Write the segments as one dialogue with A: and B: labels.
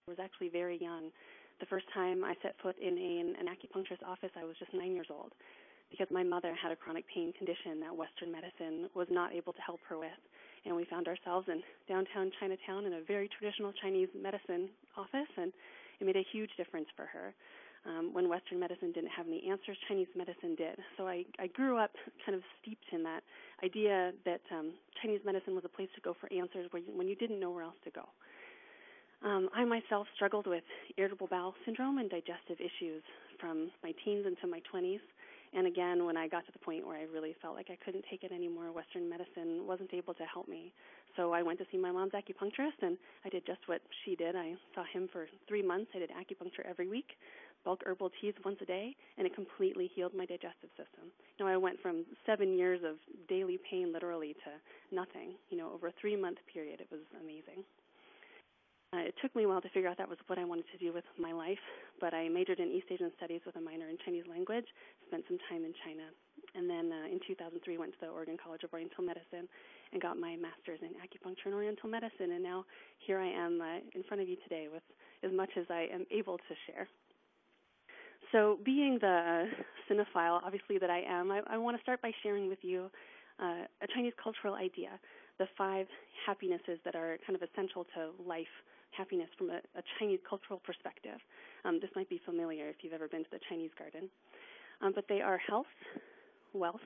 A: was actually very young. The first time I set foot in an acupuncturist's office, I was just 9 years old because my mother had a chronic pain condition that Western medicine was not able to help her with. And we found ourselves in downtown Chinatown in a very traditional Chinese medicine office, and it made a huge difference for her. When Western medicine didn't have any answers, Chinese medicine did. So I grew up kind of steeped in that idea that Chinese medicine was a place to go for answers when you didn't know where else to go. I myself struggled with irritable bowel syndrome and digestive issues from my teens into my 20s. And again, when I got to the point where I really felt like I couldn't take it anymore, Western medicine wasn't able to help me. So I went to see my mom's acupuncturist, and I did just what she did. I saw him for 3 months. I did acupuncture every week, bulk herbal teas once a day, and it completely healed my digestive system. Now, I went from 7 years of daily pain literally to nothing. Over a 3-month period, it was amazing. It took me a while to figure out that was what I wanted to do with my life, but I majored in East Asian Studies with a minor in Chinese language, spent some time in China, and then in 2003 went to the Oregon College of Oriental Medicine and got my master's in acupuncture and Oriental medicine, and now here I am in front of you today with as much as I am able to share. So being the cinephile, obviously, that I am, I want to start by sharing with you a Chinese cultural idea, the 5 happinesses that are kind of essential to life, happiness from a Chinese cultural perspective. This might be familiar if you've ever been to the Chinese garden. But they are health, wealth,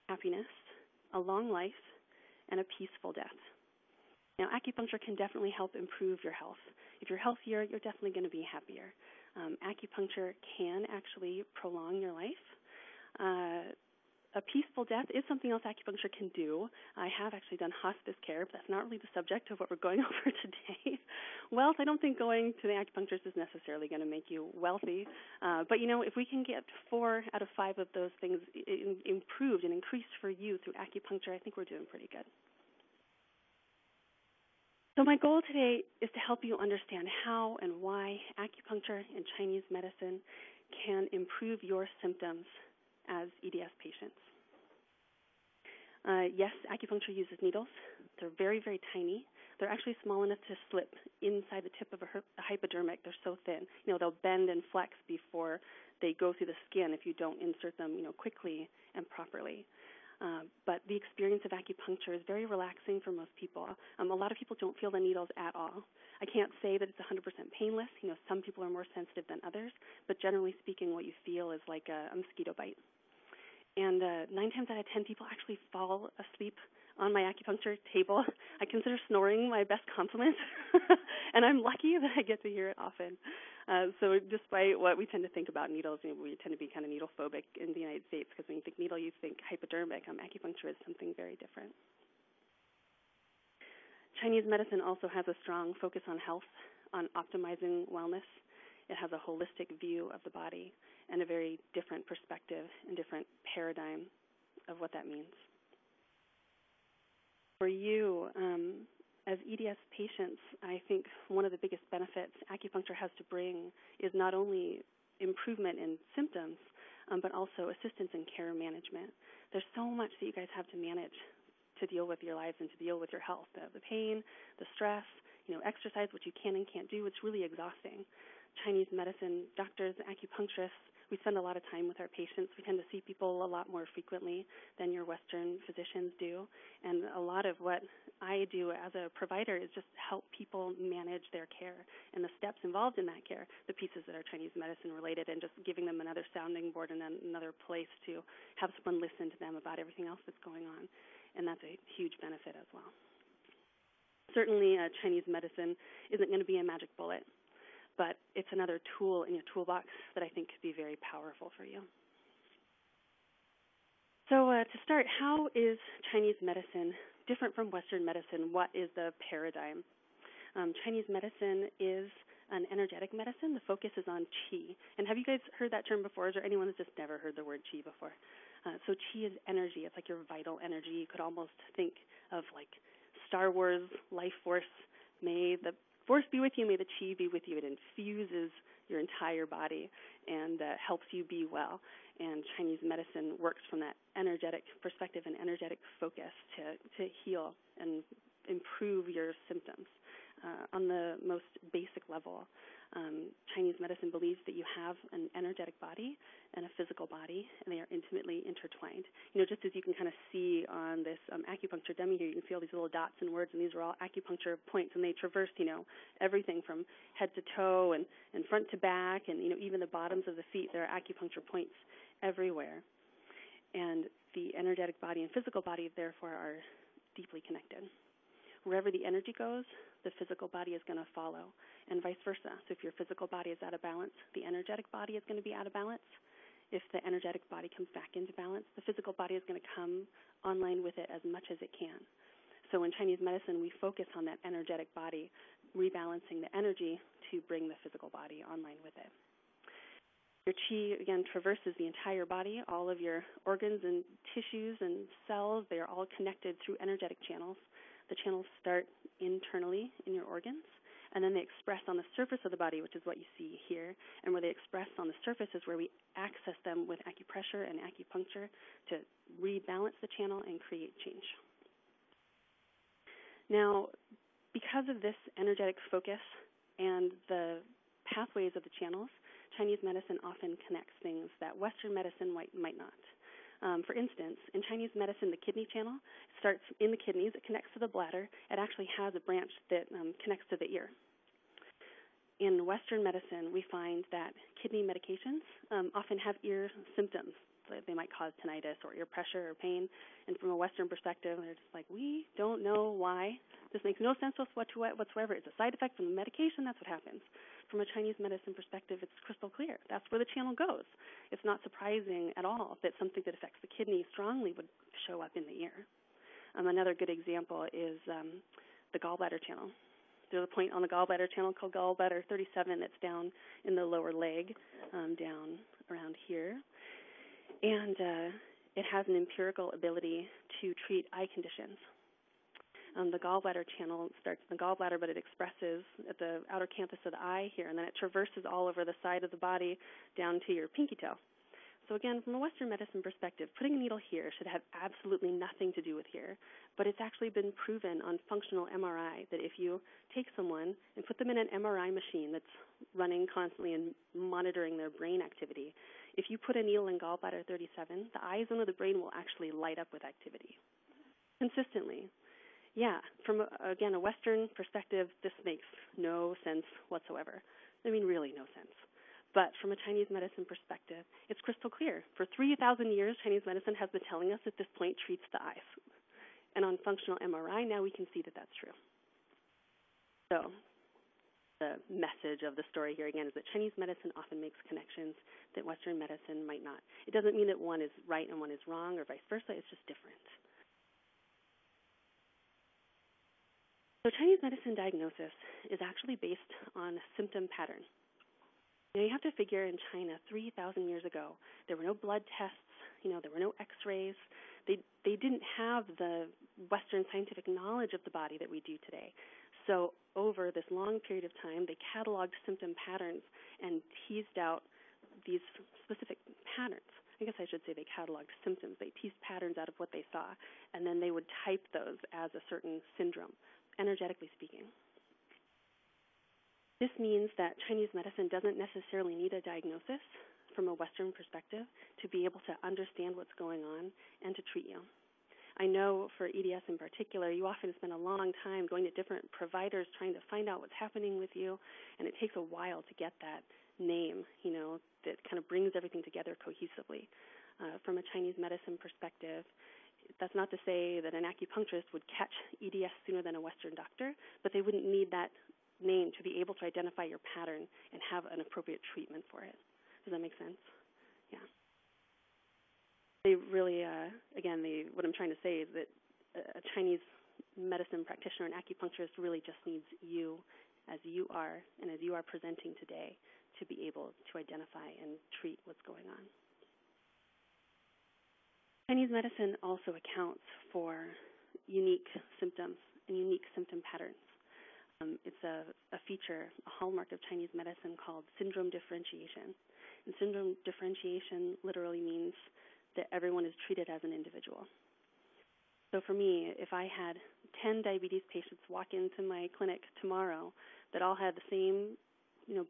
A: happiness, a long life, and a peaceful death. Now, acupuncture can definitely help improve your health. If you're healthier, you're definitely going to be happier. Acupuncture can actually prolong your life. A peaceful death is something else acupuncture can do. I have actually done hospice care, but that's not really the subject of what we're going over today. Wealth, I don't think going to the acupuncturist is necessarily going to make you wealthy. But, if we can get 4 out of 5 of those things improved and increased for you through acupuncture, I think we're doing pretty good. So my goal today is to help you understand how and why acupuncture and Chinese medicine can improve your symptoms as EDS patients. Yes, acupuncture uses needles. They're very, very tiny. They're actually small enough to slip inside the tip of a hypodermic. They're so thin. They'll bend and flex before they go through the skin if you don't insert them, quickly and properly. But the experience of acupuncture is very relaxing for most people. A lot of people don't feel the needles at all. I can't say that it's 100% painless. Some people are more sensitive than others, but generally speaking, what you feel is like a mosquito bite. And 9 times out of 10 people actually fall asleep on my acupuncture table. I consider snoring my best compliment, and I'm lucky that I get to hear it often. So despite what we tend to think about needles, we tend to be kind of needle phobic in the United States because when you think needle, you think hypodermic. Acupuncture is something very different. Chinese medicine also has a strong focus on health, on optimizing wellness. It has a holistic view of the body and a very different perspective and different paradigm of what that means. For you, as EDS patients, I think one of the biggest benefits acupuncture has to bring is not only improvement in symptoms, but also assistance in care management. There's so much that you guys have to manage to deal with your lives and to deal with your health. The pain, the stress, exercise, what you can and can't do, it's really exhausting. Chinese medicine, doctors, acupuncturists, we spend a lot of time with our patients. We tend to see people a lot more frequently than your Western physicians do. And a lot of what I do as a provider is just help people manage their care and the steps involved in that care, the pieces that are Chinese medicine related, and just giving them another sounding board and another place to have someone listen to them about everything else that's going on. And that's a huge benefit as well. Certainly, Chinese medicine isn't going to be a magic bullet, but it's another tool in your toolbox that I think could be very powerful for you. So to start, how is Chinese medicine different from Western medicine? What is the paradigm? Chinese medicine is an energetic medicine. The focus is on qi. And have you guys heard that term before? Is there anyone that's just never heard the word qi before? So qi is energy. It's like your vital energy. You could almost think of like Star Wars life force. May the force be with you. May the qi be with you. It infuses your entire body and helps you be well. And Chinese medicine works from that energetic perspective and energetic focus to heal and improve your symptoms. on the most basic level, Chinese medicine believes that you have an energetic body and a physical body, and they are intimately intertwined. Just as you can kind of see on this acupuncture dummy here, you can see all these little dots and words, and these are all acupuncture points, and they traverse, everything from head to toe and front to back, and, even the bottoms of the feet. There are acupuncture points everywhere. And the energetic body and physical body, therefore, are deeply connected. Wherever the energy goes, the physical body is going to follow, and vice versa. So if your physical body is out of balance, the energetic body is going to be out of balance. If the energetic body comes back into balance, the physical body is going to come online with it as much as it can. So in Chinese medicine, we focus on that energetic body, rebalancing the energy to bring the physical body online with it. Your qi, again, traverses the entire body. All of your organs and tissues and cells, they are all connected through energetic channels. The channels start internally in your organs, and then they express on the surface of the body, which is what you see here. And where they express on the surface is where we access them with acupressure and acupuncture to rebalance the channel and create change. Now, because of this energetic focus and the pathways of the channels, Chinese medicine often connects things that Western medicine might not. For instance, in Chinese medicine, the kidney channel starts in the kidneys. It connects to the bladder. It actually has a branch that connects to the ear. In Western medicine, we find that kidney medications often have ear symptoms. They might cause tinnitus or ear pressure or pain. And from a Western perspective, they're just like, we don't know why. This makes no sense whatsoever. It's a side effect from the medication. That's what happens. From a Chinese medicine perspective, it's crystal clear. That's where the channel goes. It's not surprising at all that something that affects the kidney strongly would show up in the ear. Another good example is the gallbladder channel. There's a point on the gallbladder channel called gallbladder 37 that's down in the lower leg, down around here. And it has an empirical ability to treat eye conditions. The gallbladder channel starts in the gallbladder, but it expresses at the outer canthus of the eye here, and then it traverses all over the side of the body down to your pinky toe. So again, from a Western medicine perspective, putting a needle here should have absolutely nothing to do with here, but it's actually been proven on functional MRI that if you take someone and put them in an MRI machine that's running constantly and monitoring their brain activity, if you put a needle in gallbladder 37, the eye zone of the brain will actually light up with activity consistently. Yeah, from, again, a Western perspective, this makes no sense whatsoever. I mean, really no sense. But from a Chinese medicine perspective, it's crystal clear. For 3,000 years, Chinese medicine has been telling us that this point treats the eyes. And on functional MRI, now we can see that that's true. So the message of the story here, again, is that Chinese medicine often makes connections that Western medicine might not. It doesn't mean that one is right and one is wrong or vice versa. It's just different. So Chinese medicine diagnosis is actually based on symptom pattern. Now you have to figure in China 3,000 years ago, there were no blood tests, there were no x-rays. They didn't have the Western scientific knowledge of the body that we do today. So over this long period of time, they cataloged symptom patterns and teased out these specific patterns. I guess I should say they cataloged symptoms. They teased patterns out of what they saw, and then they would type those as a certain syndrome, energetically speaking. This means that Chinese medicine doesn't necessarily need a diagnosis from a Western perspective to be able to understand what's going on and to treat you. I know for EDS in particular, you often spend a long time going to different providers trying to find out what's happening with you, and it takes a while to get that name, that kind of brings everything together cohesively. From a Chinese medicine perspective, that's not to say that an acupuncturist would catch EDS sooner than a Western doctor, but they wouldn't need that name to be able to identify your pattern and have an appropriate treatment for it. Does that make sense? Yeah. They really, what I'm trying to say is that a Chinese medicine practitioner and acupuncturist really just needs you as you are and as you are presenting today to be able to identify and treat what's going on. Chinese medicine also accounts for unique symptoms and unique symptom patterns. It's a feature, a hallmark of Chinese medicine called syndrome differentiation. And syndrome differentiation literally means that everyone is treated as an individual. So for me, if I had 10 diabetes patients walk into my clinic tomorrow that all had the same,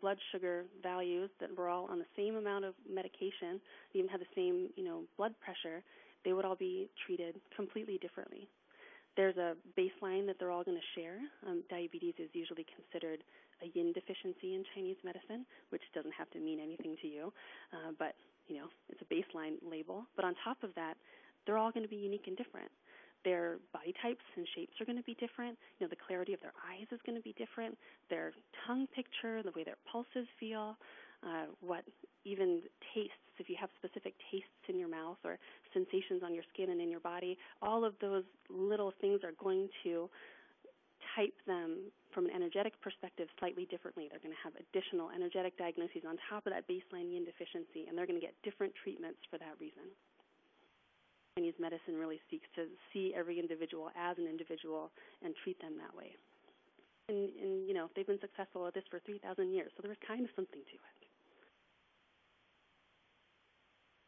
A: blood sugar values, that were all on the same amount of medication, even had the same, blood pressure, they would all be treated completely differently. There's a baseline that they're all going to share. Diabetes is usually considered a yin deficiency in Chinese medicine, which doesn't have to mean anything to you, but it's a baseline label. But on top of that, they're all going to be unique and different. Their body types and shapes are going to be different. The clarity of their eyes is going to be different. Their tongue picture, the way their pulses feel, what even tastes, if you have specific tastes in your mouth or sensations on your skin and in your body, all of those little things are going to type them from an energetic perspective slightly differently. They're going to have additional energetic diagnoses on top of that baseline yin deficiency, and they're going to get different treatments for that reason. Chinese medicine really seeks to see every individual as an individual and treat them that way. And they've been successful at this for 3,000 years, so there was kind of something to it.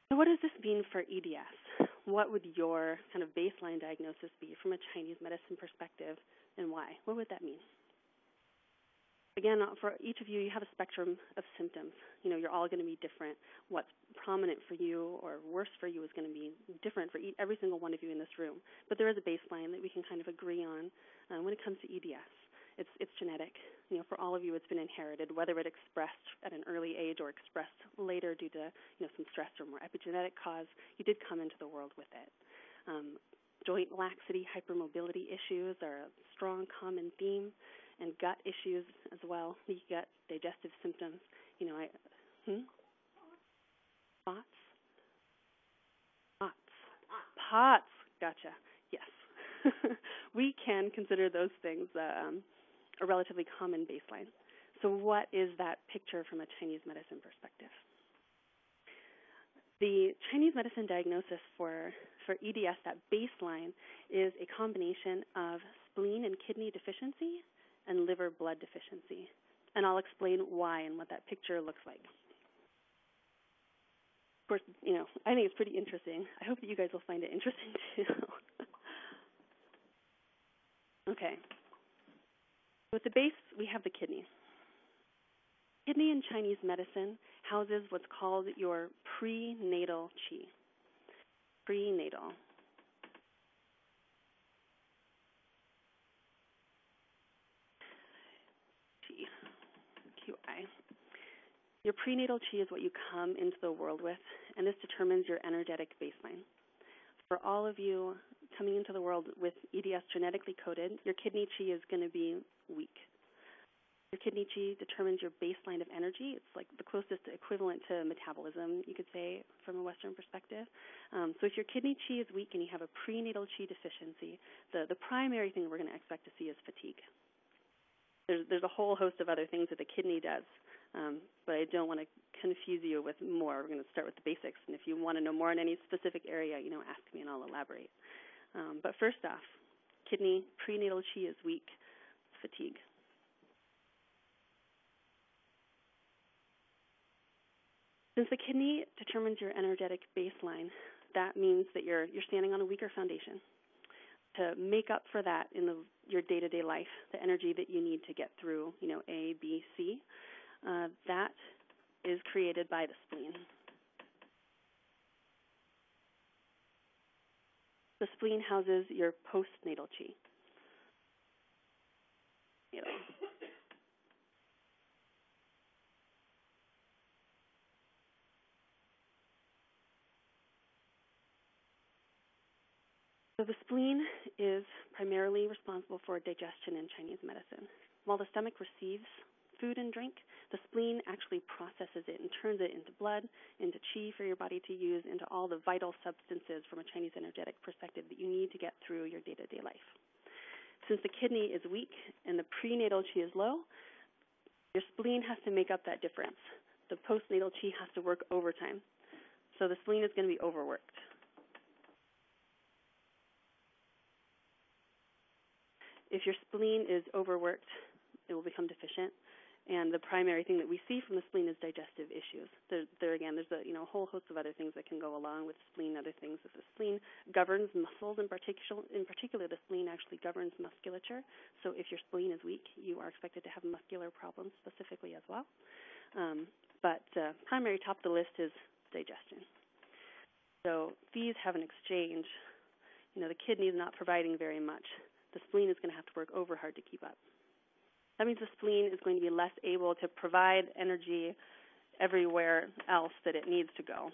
A: So what does this mean for EDS? What would your kind of baseline diagnosis be from a Chinese medicine perspective, and why? What would that mean? Again, for each of you, you have a spectrum of symptoms. You're all going to be different. What's prominent for you or worse for you is going to be different for every single one of you in this room. But there is a baseline that we can kind of agree on when it comes to EDS. It's genetic. For all of you, it's been inherited, whether it expressed at an early age or expressed later due to some stress or more epigenetic cause. You did come into the world with it. Joint laxity, hypermobility issues are a strong common theme, and gut issues as well. You gut digestive symptoms. Pots. Gotcha. Yes. We can consider those things a relatively common baseline. So what is that picture from a Chinese medicine perspective? The Chinese medicine diagnosis for EDS, that baseline, is a combination of spleen and kidney deficiency and liver blood deficiency. And I'll explain why and what that picture looks like. Of course, I think it's pretty interesting. I hope that you guys will find it interesting too. Okay. With the base, we have the kidney. Kidney in Chinese medicine houses what's called your prenatal qi. Prenatal. QI. Your prenatal qi is what you come into the world with, and this determines your energetic baseline. For all of you coming into the world with EDS genetically coded, your kidney qi is going to be weak. Your kidney qi determines your baseline of energy. It's like the closest equivalent to metabolism, you could say, from a Western perspective. So if your kidney qi is weak and you have a prenatal qi deficiency, the primary thing we're going to expect to see is fatigue. There's a whole host of other things that the kidney does, but I don't want to confuse you with more. We're going to start with the basics, and if you want to know more in any specific area, ask me and I'll elaborate. But first off, kidney prenatal qi is weak, fatigue. Since the kidney determines your energetic baseline, that means that you're standing on a weaker foundation. To make up for that in your day-to-day life, the energy that you need to get through, A, B, C, that is created by the spleen. The spleen houses your postnatal qi. So the spleen is primarily responsible for digestion in Chinese medicine. While the stomach receives food and drink, the spleen actually processes it and turns it into blood, into qi for your body to use, into all the vital substances from a Chinese energetic perspective that you need to get through your day-to-day life. Since the kidney is weak and the prenatal qi is low, your spleen has to make up that difference. The postnatal qi has to work overtime. So the spleen is going to be overworked. If your spleen is overworked, it will become deficient, And the primary thing that we see from the spleen is digestive issues. Again, there's a whole host of other things that can go along with the spleen. Other things that the spleen governs muscles in particular, the spleen actually governs musculature. So if your spleen is weak, you are expected to have muscular problems specifically as well. But primary top of the list is digestion. So these have an exchange. The kidney is not providing very much. The spleen is going to have to work over hard to keep up. That means the spleen is going to be less able to provide energy everywhere else that it needs to go,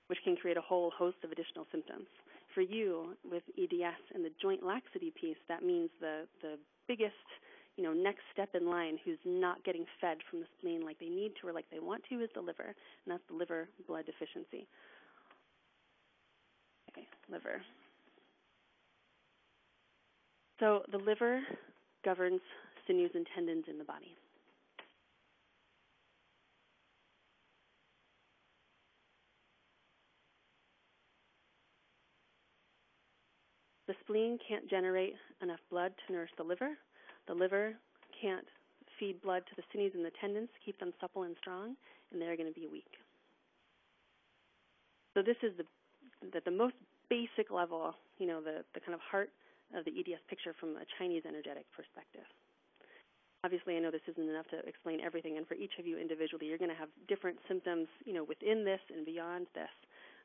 A: which can create a whole host of additional symptoms. For you, with EDS and the joint laxity piece, that means the biggest, next step in line who's not getting fed from the spleen like they need to or like they want to is the liver, and that's the liver blood deficiency. Okay, liver. So the liver governs sinews and tendons in the body. The spleen can't generate enough blood to nourish the liver. The liver can't feed blood to the sinews and the tendons to keep them supple and strong, and they're going to be weak. So this is the most basic level, the kind of heart of the EDS picture from a Chinese energetic perspective. Obviously, I know this isn't enough to explain everything, and for each of you individually, you're going to have different symptoms, within this and beyond this.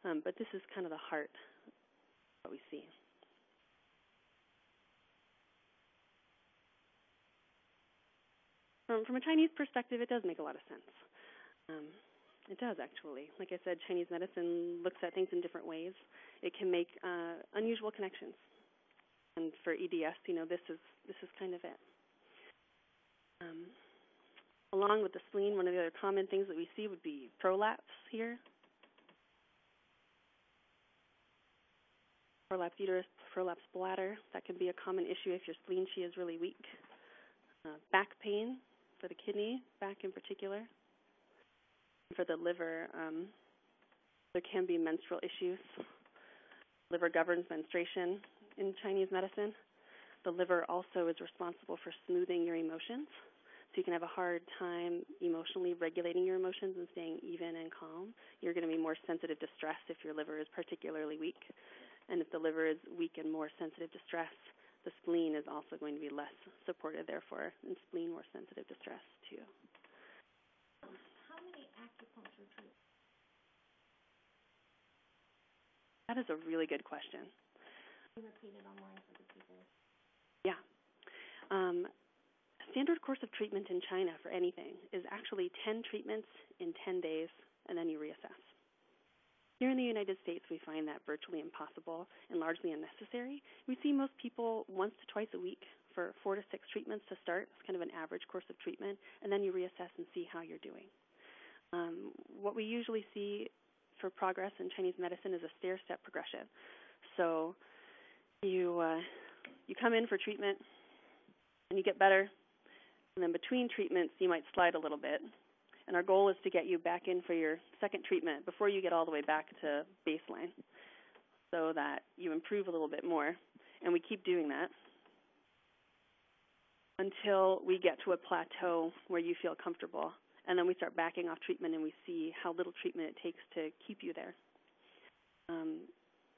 A: But this is kind of the heart of what we see. From a Chinese perspective, it does make a lot of sense. It does, actually. Like I said, Chinese medicine looks at things in different ways. It can make unusual connections. And for EDS, this is kind of it. Along with the spleen, one of the other common things that we see would be prolapse here. Prolapse uterus, prolapse bladder. That can be a common issue if your spleen chi is really weak. Back pain for the kidney, back in particular. For the liver, there can be menstrual issues. Liver governs menstruation in Chinese medicine. The liver also is responsible for smoothing your emotions. So you can have a hard time emotionally regulating your emotions and staying even and calm. You're going to be more sensitive to stress if your liver is particularly weak. And if the liver is weak and more sensitive to stress, the spleen is also going to be less supported, therefore, and spleen more sensitive to stress, too.
B: How many acupuncture treatments?
A: That is a really good question.
B: Can you repeat it online for the people?
A: Yeah. Standard course of treatment in China for anything is actually 10 treatments in 10 days, and then you reassess. Here in the United States, we find that virtually impossible and largely unnecessary. We see most people once to twice a week for 4 to 6 treatments to start. It's kind of an average course of treatment, and then you reassess and see how you're doing. What we usually see for progress in Chinese medicine is a stair-step progression. So you come in for treatment, and you get better, and then between treatments, you might slide a little bit. And our goal is to get you back in for your second treatment before you get all the way back to baseline so that you improve a little bit more. And we keep doing that until we get to a plateau where you feel comfortable. And then we start backing off treatment and we see how little treatment it takes to keep you there.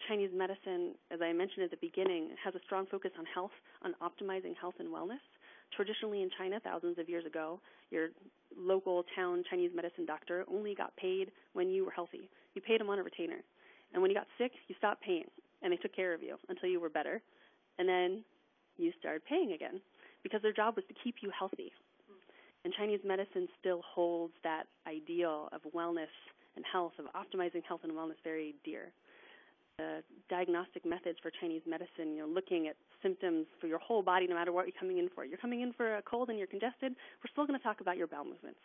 A: Chinese medicine, as I mentioned at the beginning, has a strong focus on health, on optimizing health and wellness. Traditionally in China, thousands of years ago, your local town Chinese medicine doctor only got paid when you were healthy. You paid him on a retainer. And when you got sick, you stopped paying, and they took care of you until you were better. And then you started paying again because their job was to keep you healthy. And Chinese medicine still holds that ideal of wellness and health, of optimizing health and wellness very dear. The diagnostic methods for Chinese medicine, looking at symptoms for your whole body no matter what you're coming in for. You're coming in for a cold and you're congested, we're still going to talk about your bowel movements.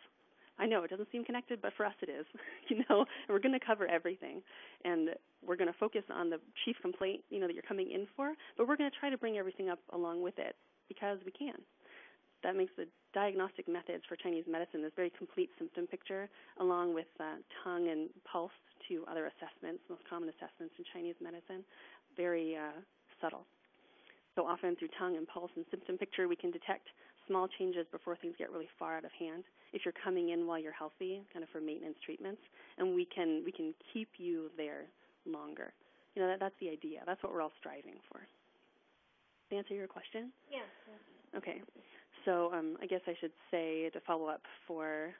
A: I know it doesn't seem connected, but for us it is, and we're going to cover everything. And we're going to focus on the chief complaint, that you're coming in for, but we're going to try to bring everything up along with it because we can. That makes the diagnostic methods for Chinese medicine this very complete symptom picture, along with tongue and pulse, two other assessments, most common assessments in Chinese medicine, very subtle. So often through tongue and pulse and symptom picture, we can detect small changes before things get really far out of hand. If you're coming in while you're healthy, kind of for maintenance treatments, and we can keep you there longer. That's the idea. That's what we're all striving for. To answer your question?
B: Yes.
A: Okay. So I guess I should say, to follow up, for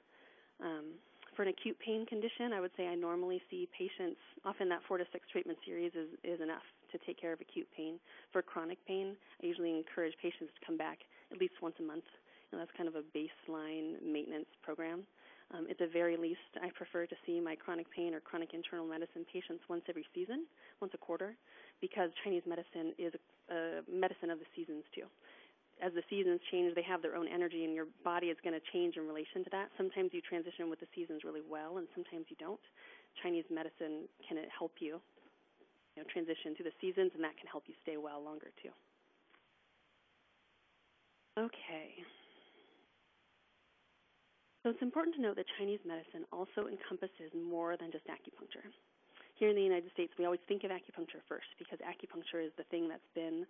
A: an acute pain condition, I would say I normally see patients, often that 4 to 6 treatment series is enough to take care of acute pain. For chronic pain, I usually encourage patients to come back at least once a month. That's kind of a baseline maintenance program. At the very least, I prefer to see my chronic pain or chronic internal medicine patients once every season, once a quarter, because Chinese medicine is a medicine of the seasons too. As the seasons change, they have their own energy, and your body is going to change in relation to that. Sometimes you transition with the seasons really well, and sometimes you don't. Chinese medicine can help you, transition to the seasons, and that can help you stay well longer too. Okay. So it's important to note that Chinese medicine also encompasses more than just acupuncture. Here in the United States, we always think of acupuncture first because acupuncture is the thing that's been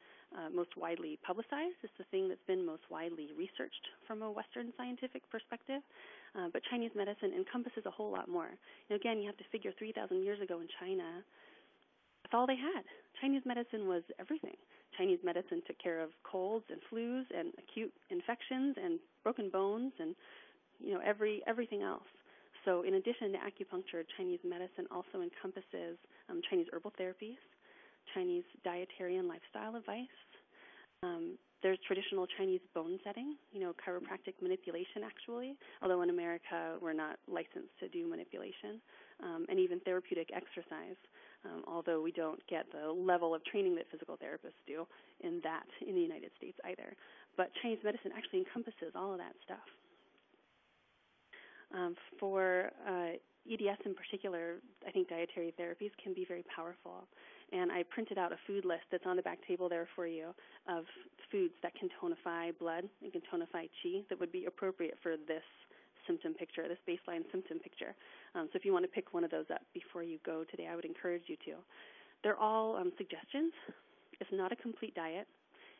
A: most widely publicized. It's the thing that's been most widely researched from a Western scientific perspective. But Chinese medicine encompasses a whole lot more. Again, you have to figure 3,000 years ago in China, that's all they had. Chinese medicine was everything. Chinese medicine took care of colds and flus and acute infections and broken bones and everything else. So in addition to acupuncture, Chinese medicine also encompasses Chinese herbal therapies, Chinese dietary and lifestyle advice. There's traditional Chinese bone setting, chiropractic manipulation actually, although in America we're not licensed to do manipulation, and even therapeutic exercise, although we don't get the level of training that physical therapists do in the United States either. But Chinese medicine actually encompasses all of that stuff. For EDS in particular, I think dietary therapies can be very powerful. And I printed out a food list that's on the back table there for you of foods that can tonify blood and can tonify qi that would be appropriate for this symptom picture, this baseline symptom picture. So if you want to pick one of those up before you go today, I would encourage you to. They're all suggestions. It's not a complete diet.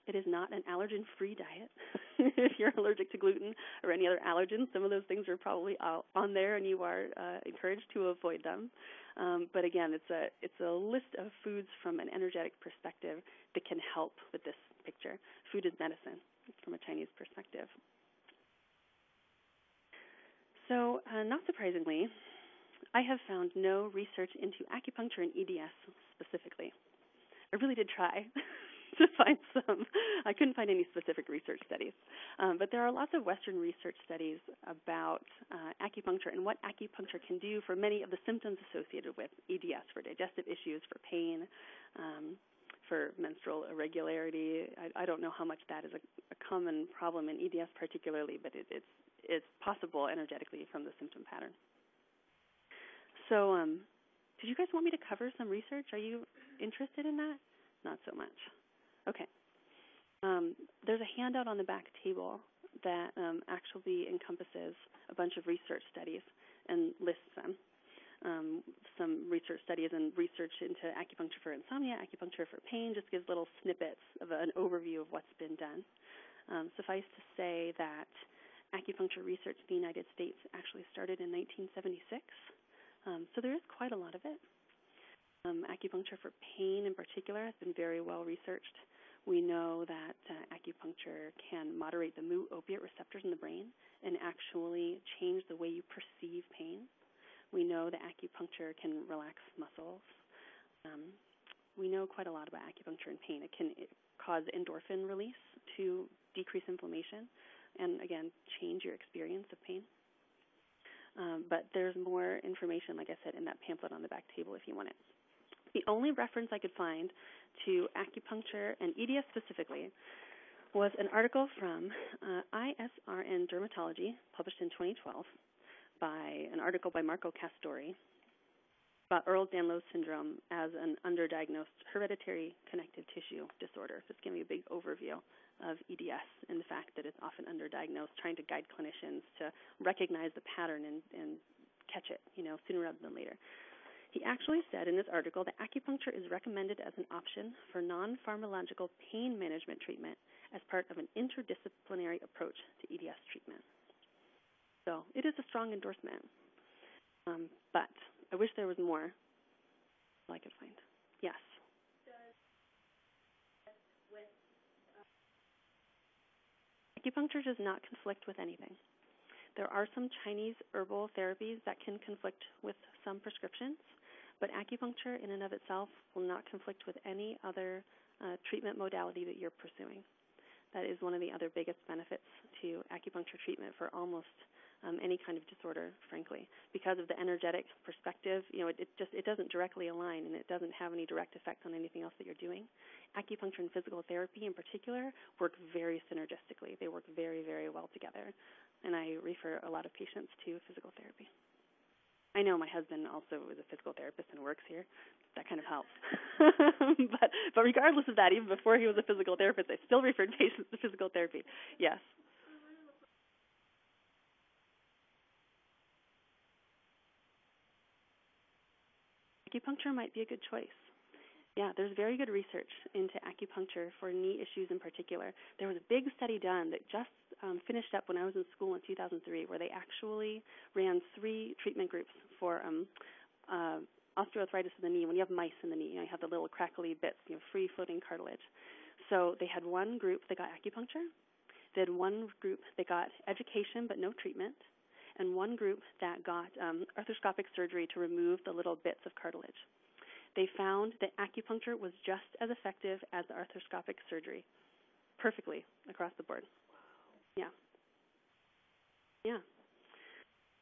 A: It is not an allergen-free diet. If you're allergic to gluten or any other allergens, some of those things are probably on there, and you are encouraged to avoid them. But again, it's a list of foods from an energetic perspective that can help with this picture. Food is medicine from a Chinese perspective. So, not surprisingly, I have found no research into acupuncture and EDS specifically. I really did try to find some. I couldn't find any specific research studies. But there are lots of Western research studies about acupuncture and what acupuncture can do for many of the symptoms associated with EDS, for digestive issues, for pain, for menstrual irregularity. I don't know how much that is a common problem in EDS particularly, but it's possible energetically from the symptom pattern. So did you guys want me to cover some research? Are you interested in that? Not so much. Okay. There's a handout on the back table that actually encompasses a bunch of research studies and lists them. Some research studies and research into acupuncture for insomnia, acupuncture for pain, just gives little snippets of an overview of what's been done. Suffice to say that acupuncture research in the United States actually started in 1976, so there is quite a lot of it. Acupuncture for pain in particular has been very well researched. We know that acupuncture can moderate the mu-opiate receptors in the brain and actually change the way you perceive pain. We know that acupuncture can relax muscles. We know quite a lot about acupuncture and pain. It can cause endorphin release to decrease inflammation and, again, change your experience of pain. But there's more information, like I said, in that pamphlet on the back table if you want it. The only reference I could find to acupuncture and EDS specifically was an article from ISRN Dermatology, published in 2012, by an article by Marco Castori about Ehlers-Danlos syndrome as an underdiagnosed hereditary connective tissue disorder. Just giving a big overview of EDS and the fact that it's often underdiagnosed, trying to guide clinicians to recognize the pattern and catch it, sooner rather than later. He actually said in this article that acupuncture is recommended as an option for non-pharmacological pain management treatment as part of an interdisciplinary approach to EDS treatment. So it is a strong endorsement, but I wish there was more I could find. Yes? Acupuncture does not conflict with anything. There are some Chinese herbal therapies that can conflict with some prescriptions, but acupuncture in and of itself will not conflict with any other treatment modality that you're pursuing. That is one of the other biggest benefits to acupuncture treatment for almost any kind of disorder, frankly. Because of the energetic perspective, it doesn't directly align, and it doesn't have any direct effect on anything else that you're doing. Acupuncture and physical therapy in particular work very synergistically. They work very, very well together, and I refer a lot of patients to physical therapy. I know my husband also is a physical therapist and works here. That kind of helps. but regardless of that, even before he was a physical therapist, I still referred patients to physical therapy. Yes. Acupuncture might be a good choice. Yeah, there's very good research into acupuncture for knee issues in particular. There was a big study done that just finished up when I was in school in 2003, where they actually ran 3 treatment groups for osteoarthritis of the knee. When you have mice in the knee, you have the little crackly bits, free-floating cartilage. So they had one group that got acupuncture, they had one group that got education but no treatment, and one group that got arthroscopic surgery to remove the little bits of cartilage. They found that acupuncture was just as effective as the arthroscopic surgery, perfectly across the board. Yeah. Yeah.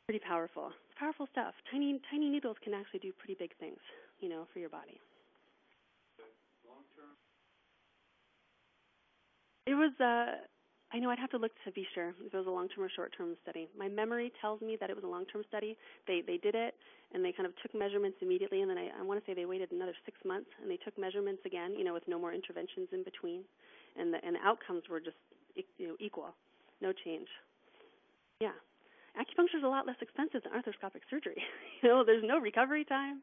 A: Pretty powerful. It's powerful stuff. Tiny needles can actually do pretty big things, for your body. Long-term? It was, I know I'd have to look to be sure if it was a long-term or short-term study. My memory tells me that it was a long-term study. They did it, and they kind of took measurements immediately, and then I want to say they waited another 6 months, and they took measurements again, with no more interventions in between, and the outcomes were just equal, no change. Yeah. Acupuncture is a lot less expensive than arthroscopic surgery. There's no recovery time.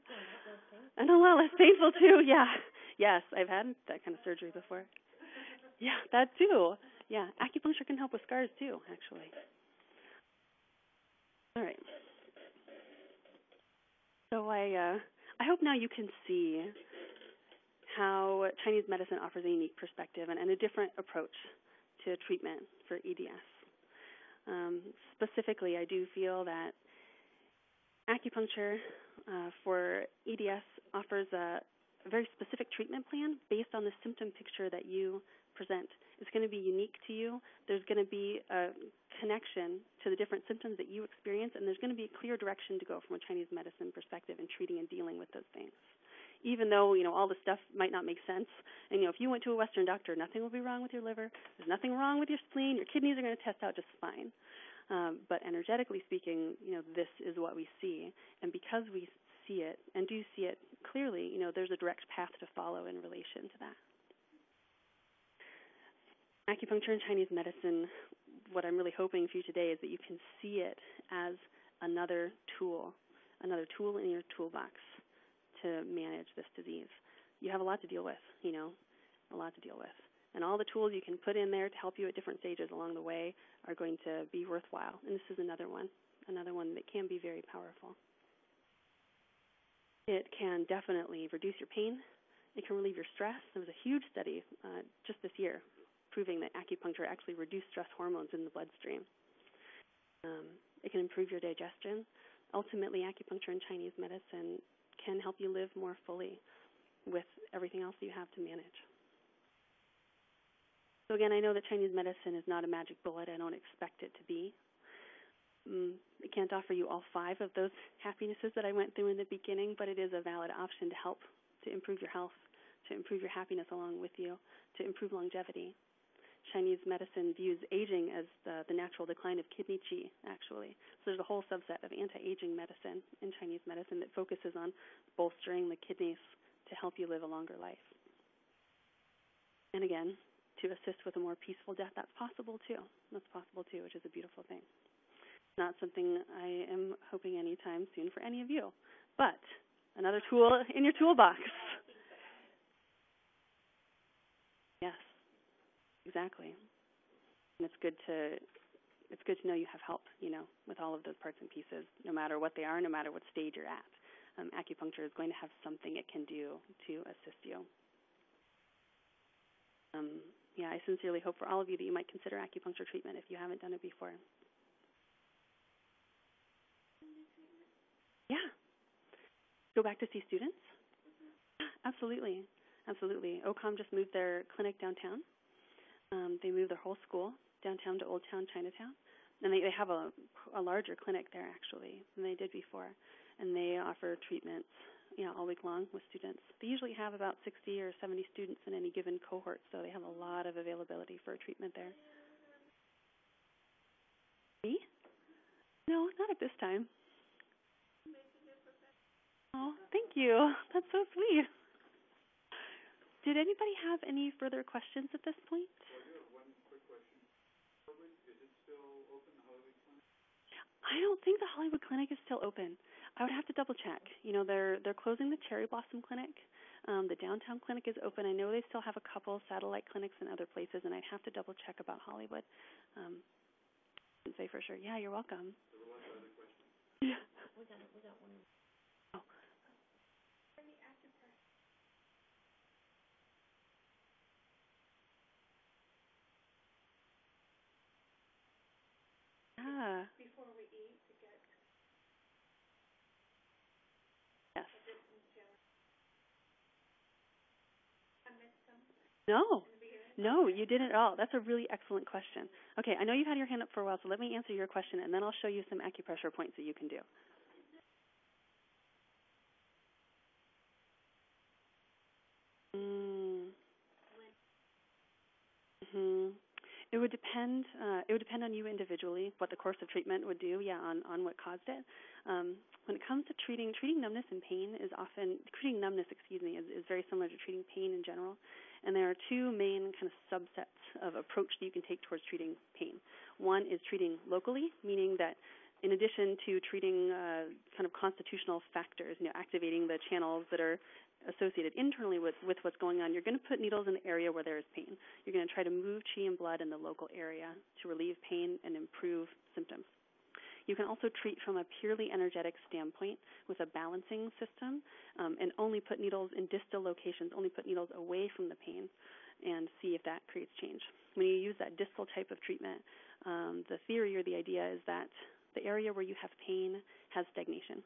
A: And a lot less painful, too. Yeah. Yes, I've had that kind of surgery before. Yeah, that, too. Yeah, acupuncture can help with scars, too, actually. All right. So I hope now you can see how Chinese medicine offers a unique perspective and a different approach to treatment for EDS. Specifically, I do feel that acupuncture for EDS offers a very specific treatment plan based on the symptom picture that you present. It's going to be unique to you. There's going to be a connection to the different symptoms that you experience, and there's going to be a clear direction to go from a Chinese medicine perspective in treating and dealing with those things. Even though, all the stuff might not make sense, and, if you went to a Western doctor, nothing will be wrong with your liver. There's nothing wrong with your spleen. Your kidneys are going to test out just fine. But energetically speaking, this is what we see. And because we see it and do see it clearly, there's a direct path to follow in relation to that. Acupuncture and Chinese medicine, what I'm really hoping for you today is that you can see it as another tool in your toolbox to manage this disease. You have a lot to deal with, a lot to deal with. And all the tools you can put in there to help you at different stages along the way are going to be worthwhile. And this is another one that can be very powerful. It can definitely reduce your pain. It can relieve your stress. There was a huge study just this year proving that acupuncture actually reduced stress hormones in the bloodstream. It can improve your digestion. Ultimately, acupuncture and Chinese medicine can help you live more fully with everything else you have to manage. So again, I know that Chinese medicine is not a magic bullet. I don't expect it to be. It can't offer you all 5 of those happinesses that I went through in the beginning, but it is a valid option to help to improve your health, to improve your happiness along with you, to improve longevity. Chinese medicine views aging as the natural decline of kidney qi, actually. So there's a whole subset of anti-aging medicine in Chinese medicine that focuses on bolstering the kidneys to help you live a longer life. And again, to assist with a more peaceful death, that's possible too. Which is a beautiful thing. Not something I am hoping anytime soon for any of you, but another tool in your toolbox. Yes, Exactly. And it's good to know you have help, with all of those parts and pieces, no matter what they are, no matter what stage you're at. Acupuncture is going to have something it can do to assist you. I sincerely hope for all of you that you might consider acupuncture treatment if you haven't done it before. Yeah. Go back to see students? Absolutely. Absolutely. OCOM just moved their clinic downtown. They moved their whole school downtown to Old Town Chinatown. And they have a larger clinic there, actually, than they did before. And they offer treatments, all week long with students. They usually have about 60 or 70 students in any given cohort, so they have a lot of availability for treatment there. Me? No, not at this time. Oh, thank you. That's so sweet. Did anybody have any further questions at this point?
C: Well, I do have one quick question. Hurwood, is it still open, the Hollywood Clinic?
A: I don't think the Hollywood Clinic is still open. I would have to double check. They're closing the Cherry Blossom Clinic. The downtown clinic is open. I know they still have a couple satellite clinics in other places, and I'd have to double check about Hollywood. And say for sure. Yeah, you're welcome.
C: There were lots of other questions.
A: Yeah.
B: We got one.
A: Oh. Yeah.
B: Before we eat to get
A: Yes.
B: I missed some.
A: No, you didn't at all. That's a really excellent question. Okay, I know you've had your hand up for a while, so let me answer your question, and then I'll show you some acupressure points that you can do. It would depend. It would depend on you individually, what the course of treatment would do. On what caused it. When it comes to treating numbness and pain is very similar to treating pain in general. And there are two main kind of subsets of approach that you can take towards treating pain. One is treating locally, meaning that in addition to treating kind of constitutional factors, activating the channels that are associated internally with what's going on, you're going to put needles in the area where there is pain. You're going to try to move qi and blood in the local area to relieve pain and improve symptoms. You can also treat from a purely energetic standpoint with a balancing system and only put needles in distal locations, only put needles away from the pain and see if that creates change. When you use that distal type of treatment, the theory or the idea is that the area where you have pain has stagnation.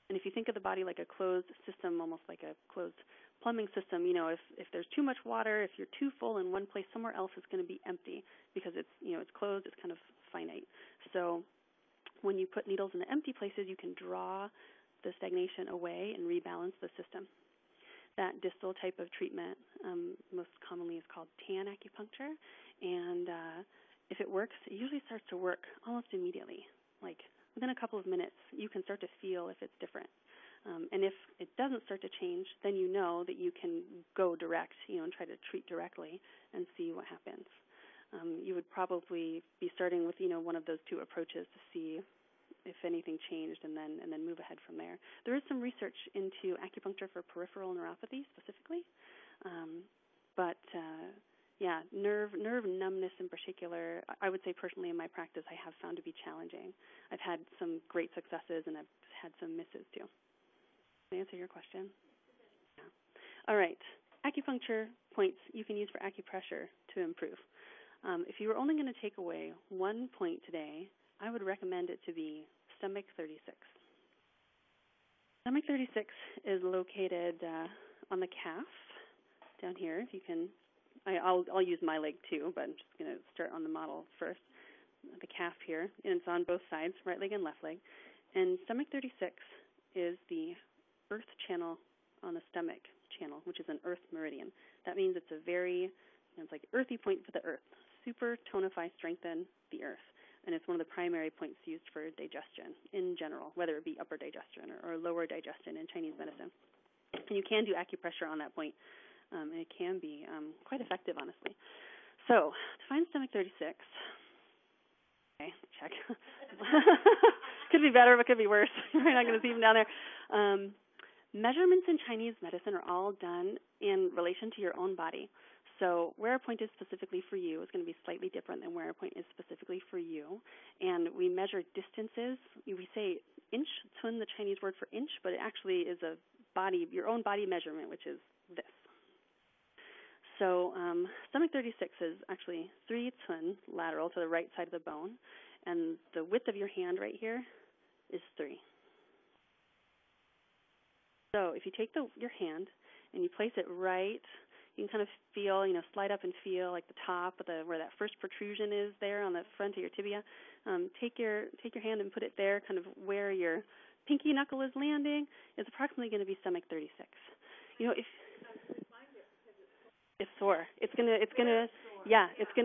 A: And if you think of the body like a closed system, almost like a closed plumbing system, if there's too much water, if you're too full in one place, somewhere else is going to be empty because it's closed, it's kind of finite. So when you put needles in the empty places, you can draw the stagnation away and rebalance the system. That distal type of treatment most commonly is called tan acupuncture, and if it works, it usually starts to work almost immediately. Like within a couple of minutes, you can start to feel if it's different. And if it doesn't start to change, then you know that you can go direct, and try to treat directly and see what happens. You would probably be starting with, one of those two approaches to see if anything changed, and then move ahead from there. There is some research into acupuncture for peripheral neuropathy specifically, but nerve numbness in particular, I would say personally in my practice, I have found to be challenging. I've had some great successes, and I've had some misses too. Can I answer your question? Yeah. All right. Acupuncture points you can use for acupressure to improve. If you were only going to take away one point today, I would recommend it to be stomach 36. Stomach 36 is located on the calf down here. If you can, I'll use my leg too, but I'm just going to start on the model first. The calf here, and it's on both sides, right leg and left leg. And stomach 36 is the earth channel on the stomach channel, which is an earth meridian. That means it's it's like earthy point for the earth. Super tonify, strengthen the earth. And it's one of the primary points used for digestion in general, whether it be upper digestion or lower digestion in Chinese medicine. And you can do acupressure on that point, and it can be quite effective, honestly. So to find stomach 36, okay, check. Could be better, but could be worse. You're not going to see them down there. Measurements in Chinese medicine are all done in relation to your own body. So where a point is specifically for you is going to be slightly different than where a point is specifically for you. And we measure distances. We say inch, cun, the Chinese word for inch, but it actually is a body, your own body measurement, which is this. So stomach 36 is actually 3 cun lateral to the right side of the bone, and the width of your hand right here is 3. So if you take your hand and you place it right, you can kind of feel, slide up and feel like the top of where that first protrusion is there on the front of your tibia. Take your hand and put it there, kind of where your pinky knuckle is landing. It's approximately going to be stomach 36. If it's sore, it's gonna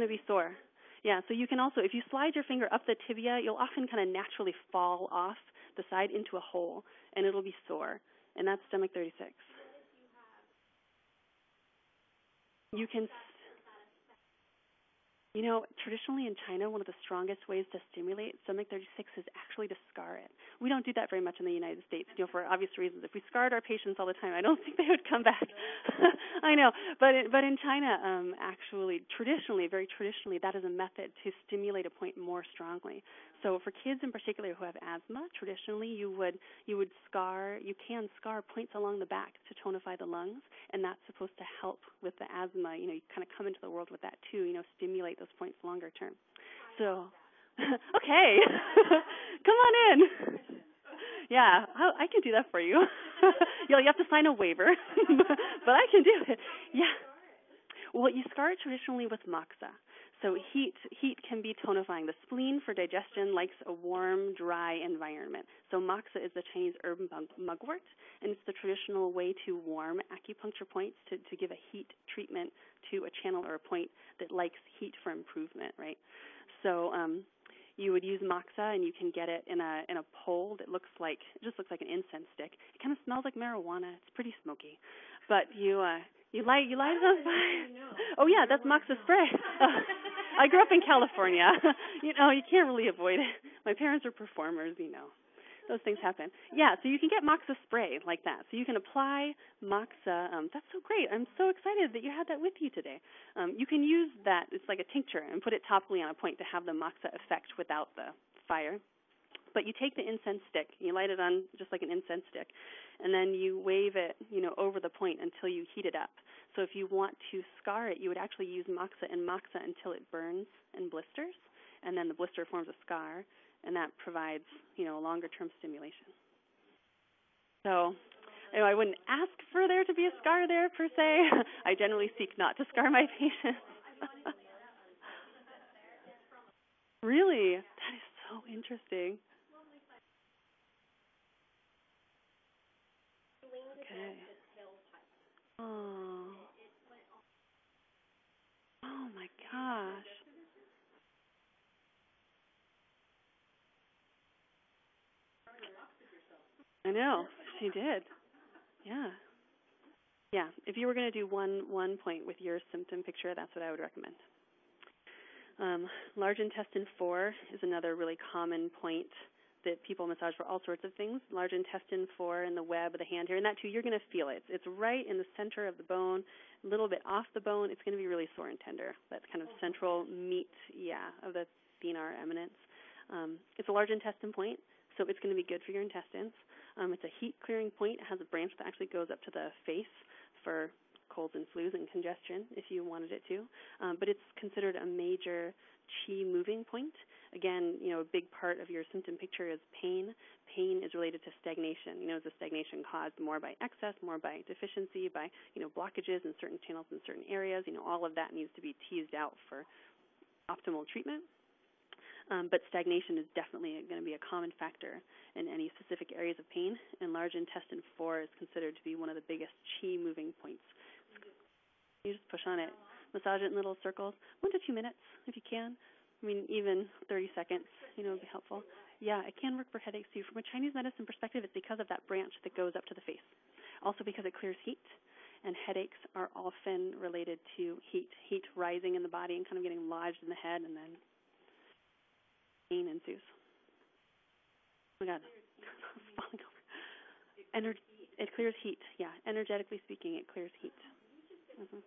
A: be sore. Yeah, so you can also, if you slide your finger up the tibia, you'll often kind of naturally fall off the side into a hole, and it'll be sore, and that's stomach 36. You can, traditionally in China, one of the strongest ways to stimulate stomach 36 is actually to scar it. We don't do that very much in the United States, for obvious reasons. If we scarred our patients all the time, I don't think they would come back. I know, but in China, actually, very traditionally, that is a method to stimulate a point more strongly. So for kids in particular who have asthma, traditionally you can scar points along the back to tonify the lungs, and that's supposed to help with the asthma. You kind of come into the world with that too, stimulate those points longer term. So, okay, come on in. Yeah, I can do that for you. You have to sign a waiver, but I can do it. Yeah. Well, you scar it traditionally with moxa. So heat can be tonifying. The spleen for digestion likes a warm, dry environment. So moxa is the Chinese herb mugwort, and it's the traditional way to warm acupuncture points to give a heat treatment to a channel or a point that likes heat for improvement, right? So you would use moxa, and you can get it in a pole that just looks like an incense stick. It kind of smells like marijuana. It's pretty smoky, but you light it on fire. Oh yeah, that's moxa spray. I grew up in California. You can't really avoid it. My parents are performers. Those things happen. Yeah, so you can get moxa spray like that. So you can apply moxa. That's so great. I'm so excited that you had that with you today. You can use that. It's like a tincture, and put it topically on a point to have the moxa effect without the fire. But you take the incense stick, you light it on just like an incense stick, and then you wave it, over the point until you heat it up. So if you want to scar it, you would actually use moxa and moxa until it burns and blisters, and then the blister forms a scar, and that provides, longer-term stimulation. So, I wouldn't ask for there to be a scar there per se. I generally seek not to scar my patients. Really? That is so interesting. Okay. Oh my gosh. I know, she did. Yeah. Yeah, if you were going to do one point with your symptom picture, that's what I would recommend. Large intestine 4 is another really common point that people massage for all sorts of things. Large intestine 4 in the web of the hand here, and that too, you're going to feel it. It's right in the center of the bone, a little bit off the bone. It's going to be really sore and tender. That kind of central meat, of the thenar eminence. It's a large intestine point, so it's going to be good for your intestines. It's a heat-clearing point. It has a branch that actually goes up to the face for colds and flus and congestion, if you wanted it to. But it's considered a major chi moving point. Again, a big part of your symptom picture is pain. Pain is related to stagnation. Is the stagnation caused more by excess, more by deficiency, by, blockages in certain channels in certain areas? All of that needs to be teased out for optimal treatment. But stagnation is definitely going to be a common factor in any specific areas of pain, and large intestine 4 is considered to be one of the biggest chi moving points. You just push on it, massage it in little circles, 1 to 2 minutes if you can. Even 30 seconds, would be helpful. Yeah, it can work for headaches too. From a Chinese medicine perspective, it's because of that branch that goes up to the face. Also because it clears heat, and headaches are often related to heat rising in the body and kind of getting lodged in the head, and then pain ensues. Oh my God, it's falling over. It clears heat. Yeah, energetically speaking, it clears heat. Mm-hmm.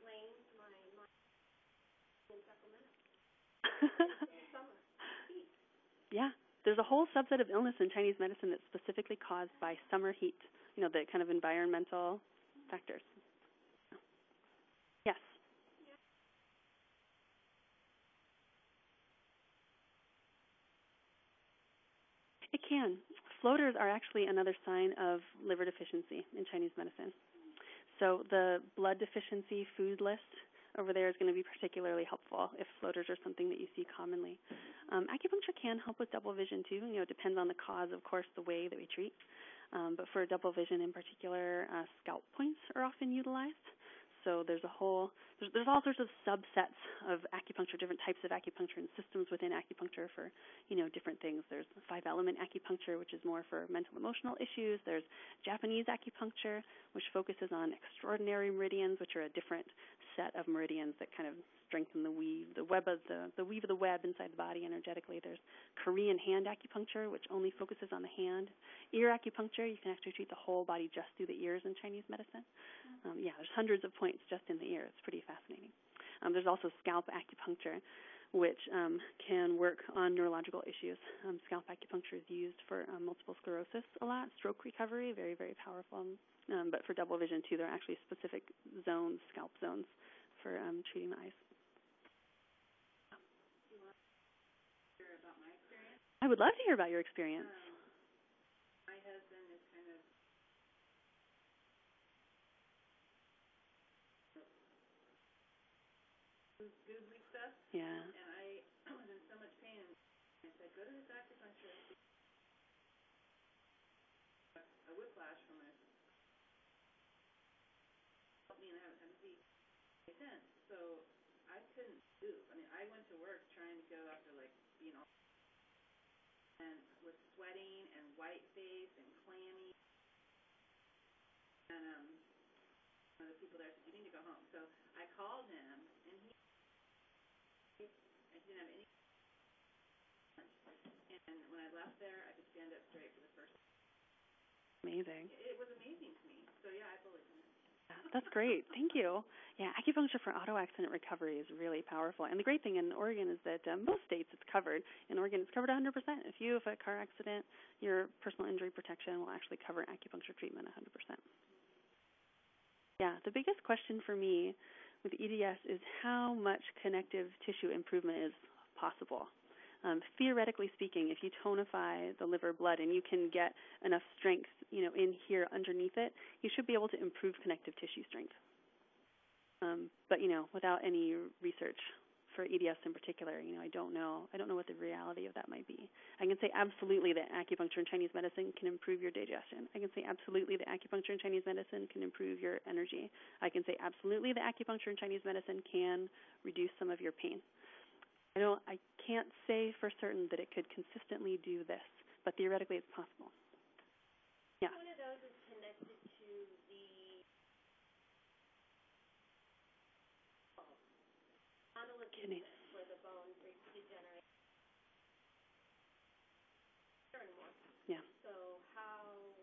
A: Yeah, there's a whole subset of illness in Chinese medicine that's specifically caused by summer heat, the kind of environmental factors. Yes. It can. Floaters are actually another sign of liver deficiency in Chinese medicine. So the blood deficiency food list over there is going to be particularly helpful if floaters are something that you see commonly. Acupuncture can help with double vision too. It depends on the cause, of course, the way that we treat. But for double vision in particular, scalp points are often utilized. So there's all sorts of subsets of acupuncture, different types of acupuncture and systems within acupuncture for, different things. There's 5-element acupuncture, which is more for mental emotional issues. There's Japanese acupuncture, which focuses on extraordinary meridians, which are a different set of meridians that kind of strengthen the weave, the weave of the web inside the body energetically. There's Korean hand acupuncture, which only focuses on the hand. Ear acupuncture, you can actually treat the whole body just through the ears in Chinese medicine. There's hundreds of points just in the ear. It's pretty fascinating. There's also scalp acupuncture, which can work on neurological issues. Scalp acupuncture is used for multiple sclerosis a lot, stroke recovery, very, very powerful. But for double vision, too, there are actually specific zones, scalp zones, for treating the eyes.
B: Do you want to hear about my experience?
A: I would love to hear about your experience.
B: My husband is kind of googly stuff.
A: Yeah.
B: And I was in so much pain. I said, go to this acupuncture. A whiplash from it. Helped me, and I haven't had to see since. So I couldn't move. I mean, I went to work trying to go after being all and was sweating and white face and clammy. And one of the people there said, you need to go home. So I called him, and he didn't have any. And when I left there, I could stand up straight for the first time.
A: Amazing.
B: It was amazing to me. So, yeah, I believe in it.
A: That's great. Thank you. Yeah, acupuncture for auto accident recovery is really powerful. And the great thing in Oregon is that most states it's covered. In Oregon, it's covered 100%. If you have a car accident, your personal injury protection will actually cover acupuncture treatment 100%. Yeah, the biggest question for me with EDS is how much connective tissue improvement is possible. Theoretically speaking, if you tonify the liver blood and you can get enough strength, in here underneath it, you should be able to improve connective tissue strength. But without any research for EDS in particular, I don't know what the reality of that might be. I can say absolutely that acupuncture in Chinese medicine can improve your digestion. I can say absolutely that acupuncture in Chinese medicine can improve your energy. I can say absolutely that acupuncture in Chinese medicine can reduce some of your pain. I can't say for certain that it could consistently do this, but theoretically it's possible. Yeah.
B: One of those is connected to the
A: Kidney.
B: where the bone regenerates. Anymore.
A: Yeah.
B: So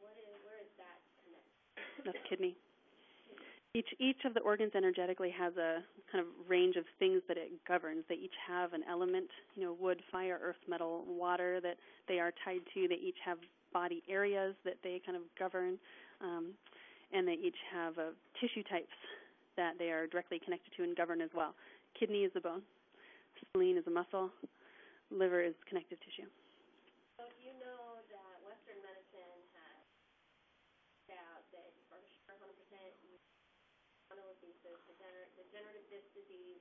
B: where is that connected?
A: That's kidney. Each of the organs energetically has a kind of range of things that it governs. They each have an element, wood, fire, earth, metal, water that they are tied to. They each have body areas that they kind of govern, and they each have tissue types that they are directly connected to and govern as well. Kidney is the bone. Spleen is a muscle. Liver is connective tissue.
B: So you know that Western medicine has out that for sure 100% monothesis, degenerative disc disease,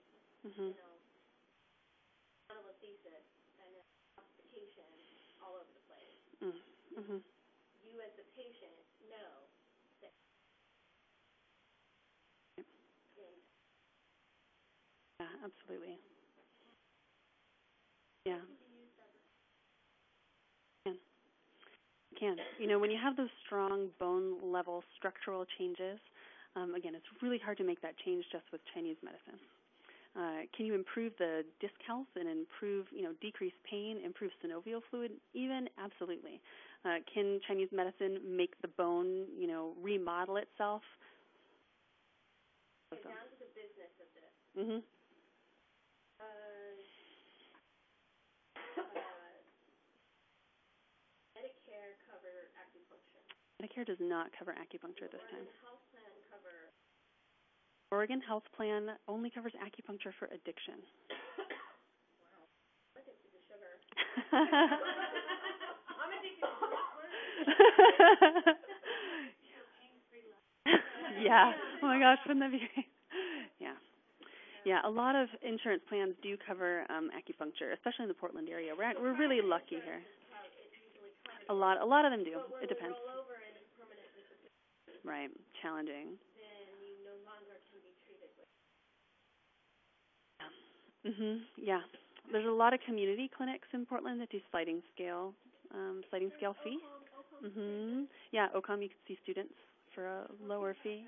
B: monothesis, and then constipation all over the place.
A: Mm-hmm.
B: You as the patient know that.
A: Yeah, absolutely. Yeah. Can. When you have those strong bone level structural changes, again, it's really hard to make that change just with Chinese medicine. Can you improve the disc health and improve, decrease pain, improve synovial fluid? Even absolutely. Can Chinese medicine make the bone, remodel itself?
B: Down to the business of this.
A: Mm-hmm.
D: Medicare cover acupuncture?
A: Medicare does not cover acupuncture this time.
D: Oregon Health Plan cover?
A: Oregon Health Plan only covers acupuncture for addiction.
D: Wow. I'm addicted to sugar. I'm addicted to chocolate.
A: Yeah. Oh my gosh, wouldn't that be great? Yeah. Yeah, a lot of insurance plans do cover acupuncture, especially in the Portland area. We're really lucky here. A lot of them do. It depends. Right. Challenging.
D: Then you no longer can be treated with.
A: Yeah. There's a lot of community clinics in Portland that do sliding scale fee. Yeah, OCOM, you can see students for a lower fee.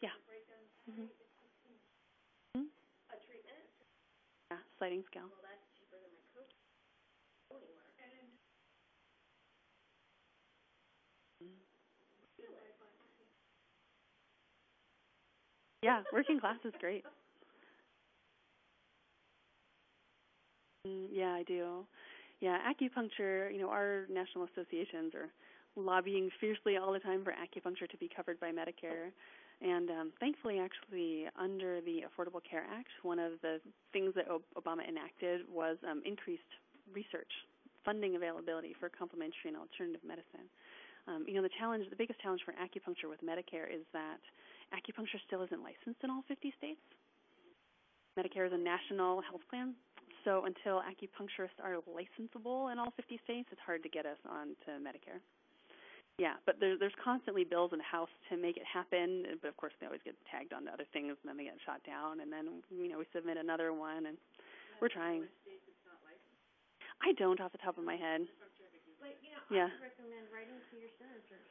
A: Yeah. A
D: treatment?
A: Yeah, sliding scale.
D: Well, that's cheaper than my coach.
A: Yeah, working class is great. Yeah, I do. Yeah, acupuncture, our national associations are lobbying fiercely all the time for acupuncture to be covered by Medicare. And thankfully, actually, under the Affordable Care Act, one of the things that Obama enacted was increased research, funding availability for complementary and alternative medicine. The biggest challenge for acupuncture with Medicare is that acupuncture still isn't licensed in all 50 states. Medicare is a national health plan, so until acupuncturists are licensable in all 50 states, it's hard to get us onto Medicare. Yeah, but there's constantly bills in the House to make it happen, but of course they always get tagged onto other things, and then they get shot down, and then we submit another one, and we're trying. I don't off the top of my head.
D: But,
A: yeah.
D: I would recommend writing to your senators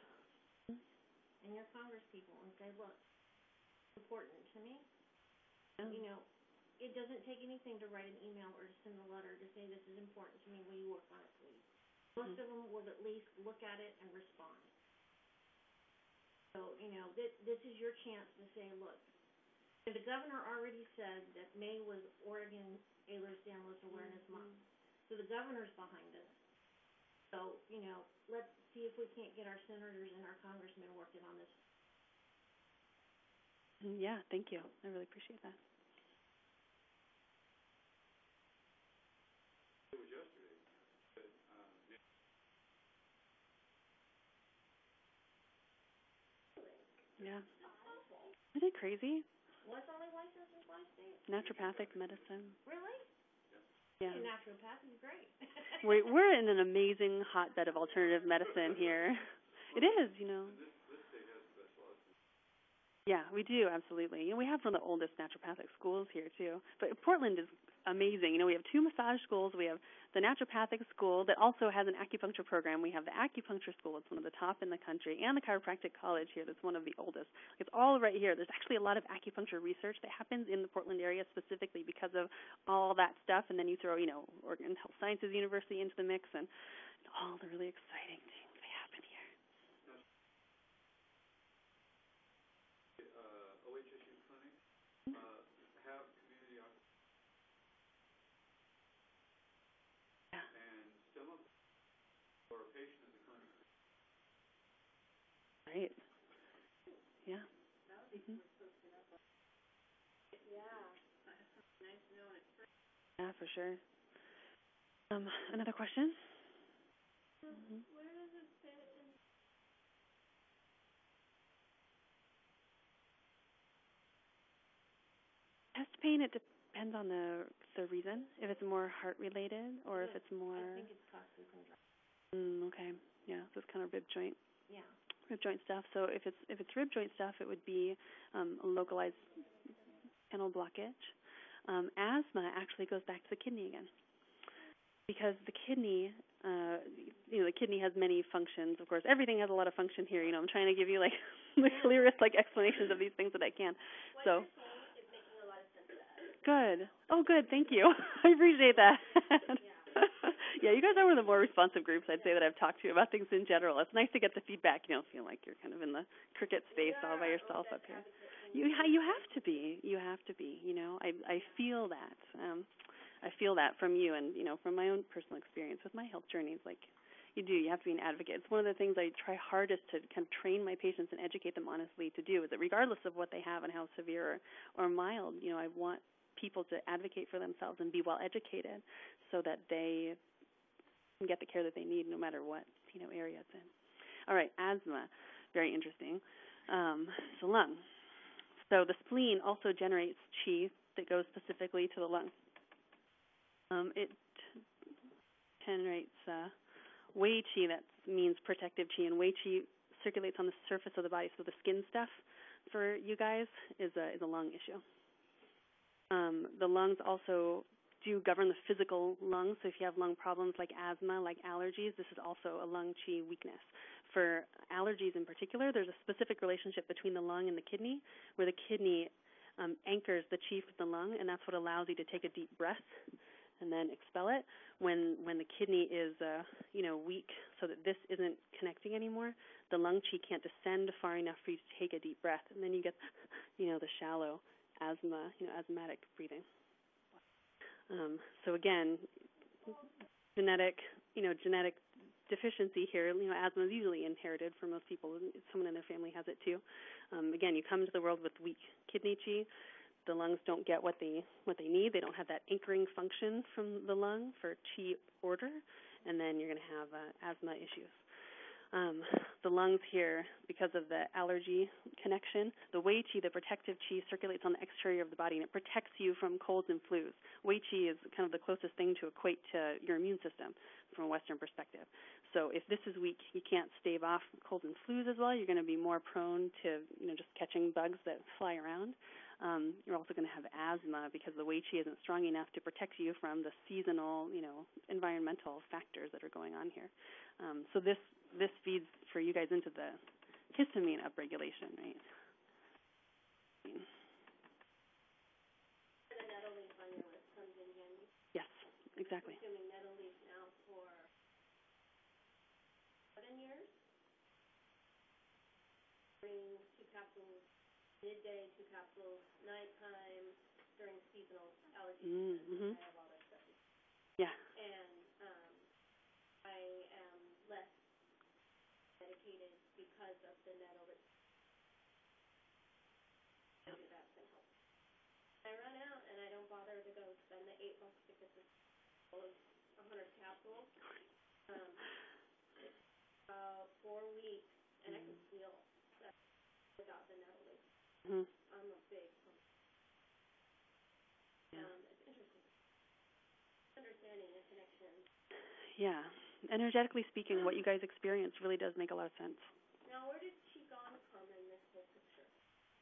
D: and your congresspeople and say, look, it's important to me.
A: Yeah.
D: It doesn't take anything to write an email or to send a letter to say this is important to me. Will you work on it, please? Most of them will at least look at it and respond. So, this is your chance to say, look, the governor already said that May was Oregon Ehlers-Danlos Awareness Month. So the governor's behind us. So, let's see if we can't get our senators and our congressmen working on this.
A: Yeah, thank you. I really appreciate that.
C: It was yesterday.
A: Yeah. Isn't it crazy?
D: What's only licensed in 5 states?
A: Naturopathic medicine.
D: Really?
A: Yeah.
D: Naturopathy is great.
A: We're in an amazing hotbed of alternative medicine here. It is,
C: This state has the best laws.
A: Yeah, we do, absolutely. We have one of the oldest naturopathic schools here, too. But Portland is amazing. We have 2 massage schools. We have the naturopathic school that also has an acupuncture program. We have the acupuncture school. It's one of the top in the country. And the chiropractic college here that's one of the oldest. It's all right here. There's actually a lot of acupuncture research that happens in the Portland area specifically because of all that stuff. And then you throw, Oregon Health Sciences University into the mix and all the really exciting things that happen here.
C: OHSU clinic have community and some of or a patient in the clinic.
A: Right. Yeah. Yeah, for sure. Another question?
D: Where does it fit in?
A: Chest pain, it depends on the reason. If it's more heart related or if it's more.
D: I think it's costly syndrome.
A: Okay. Yeah, so it's kind of rib joint.
D: Yeah.
A: Rib joint stuff. So if it's rib joint stuff, it would be a localized kennel blockage. Asthma actually goes back to the kidney again, because the kidney, the kidney has many functions. Of course, everything has a lot of function here. I'm trying to give you the clearest explanations of these things that I can. So. Good. Oh, good. Thank you. I appreciate that. Yeah, you guys are one of the more responsive groups I'd say that I've talked to about things in general. It's nice to get the feedback. You don't feel like you're kind of in the cricket space all by yourself up here. You have to be. You have to be. I feel that. I feel that from you, and from my own personal experience with my health journeys. Like, you have to be an advocate. It's one of the things I try hardest to kind of train my patients and educate them honestly to do. Is that regardless of what they have and how severe or mild, I want people to advocate for themselves and be well educated so that they can get the care that they need no matter what area it's in. All right, asthma, very interesting. So lung. So the spleen also generates qi that goes specifically to the lung. It generates wei qi, that means protective qi, and wei qi circulates on the surface of the body. So the skin stuff for you guys is a lung issue. The lungs also do govern the physical lungs. So if you have lung problems like asthma, like allergies, this is also a lung qi weakness. For allergies in particular, there's a specific relationship between the lung and the kidney, where the kidney anchors the qi with the lung, and that's what allows you to take a deep breath and then expel it. When the kidney is weak, so that this isn't connecting anymore, the lung qi can't descend far enough for you to take a deep breath, and then you get the shallow asthma, asthmatic breathing. So again, genetic deficiency here. Asthma is usually inherited for most people. Someone in their family has it too. Again, you come into the world with weak kidney qi. The lungs don't get what they need. They don't have that anchoring function from the lung for qi order, and then you're going to have asthma issues. The lungs here, because of the allergy connection, the wei qi, the protective qi, circulates on the exterior of the body, and it protects you from colds and flus. Wei qi is kind of the closest thing to equate to your immune system from a Western perspective. So if this is weak, you can't stave off colds and flus as well. You're going to be more prone to just catching bugs that fly around. You're also going to have asthma because the wei qi isn't strong enough to protect you from the seasonal, environmental factors that are going on here. So this feeds for you guys into the histamine upregulation, right?
D: The nettle leaf on your list comes in handy.
A: Yes, exactly.
D: I'm consuming nettle leaf now for 7 years. During 2 capsules midday, 2 capsules nighttime, during seasonal allergy season. I have all that stuff.
A: Yeah.
D: And I am less medicated because of the nettle. That's been helpful. I run out and I don't bother to go spend the $8 to get this full of 100 capsules. It's about 4 weeks, and I can feel that without the nettle leaf. I'm a big it's interesting. Understanding the connection.
A: Yeah. Energetically speaking, what you guys experience really does make a lot of sense.
D: Now, where did Qigong come in this whole picture?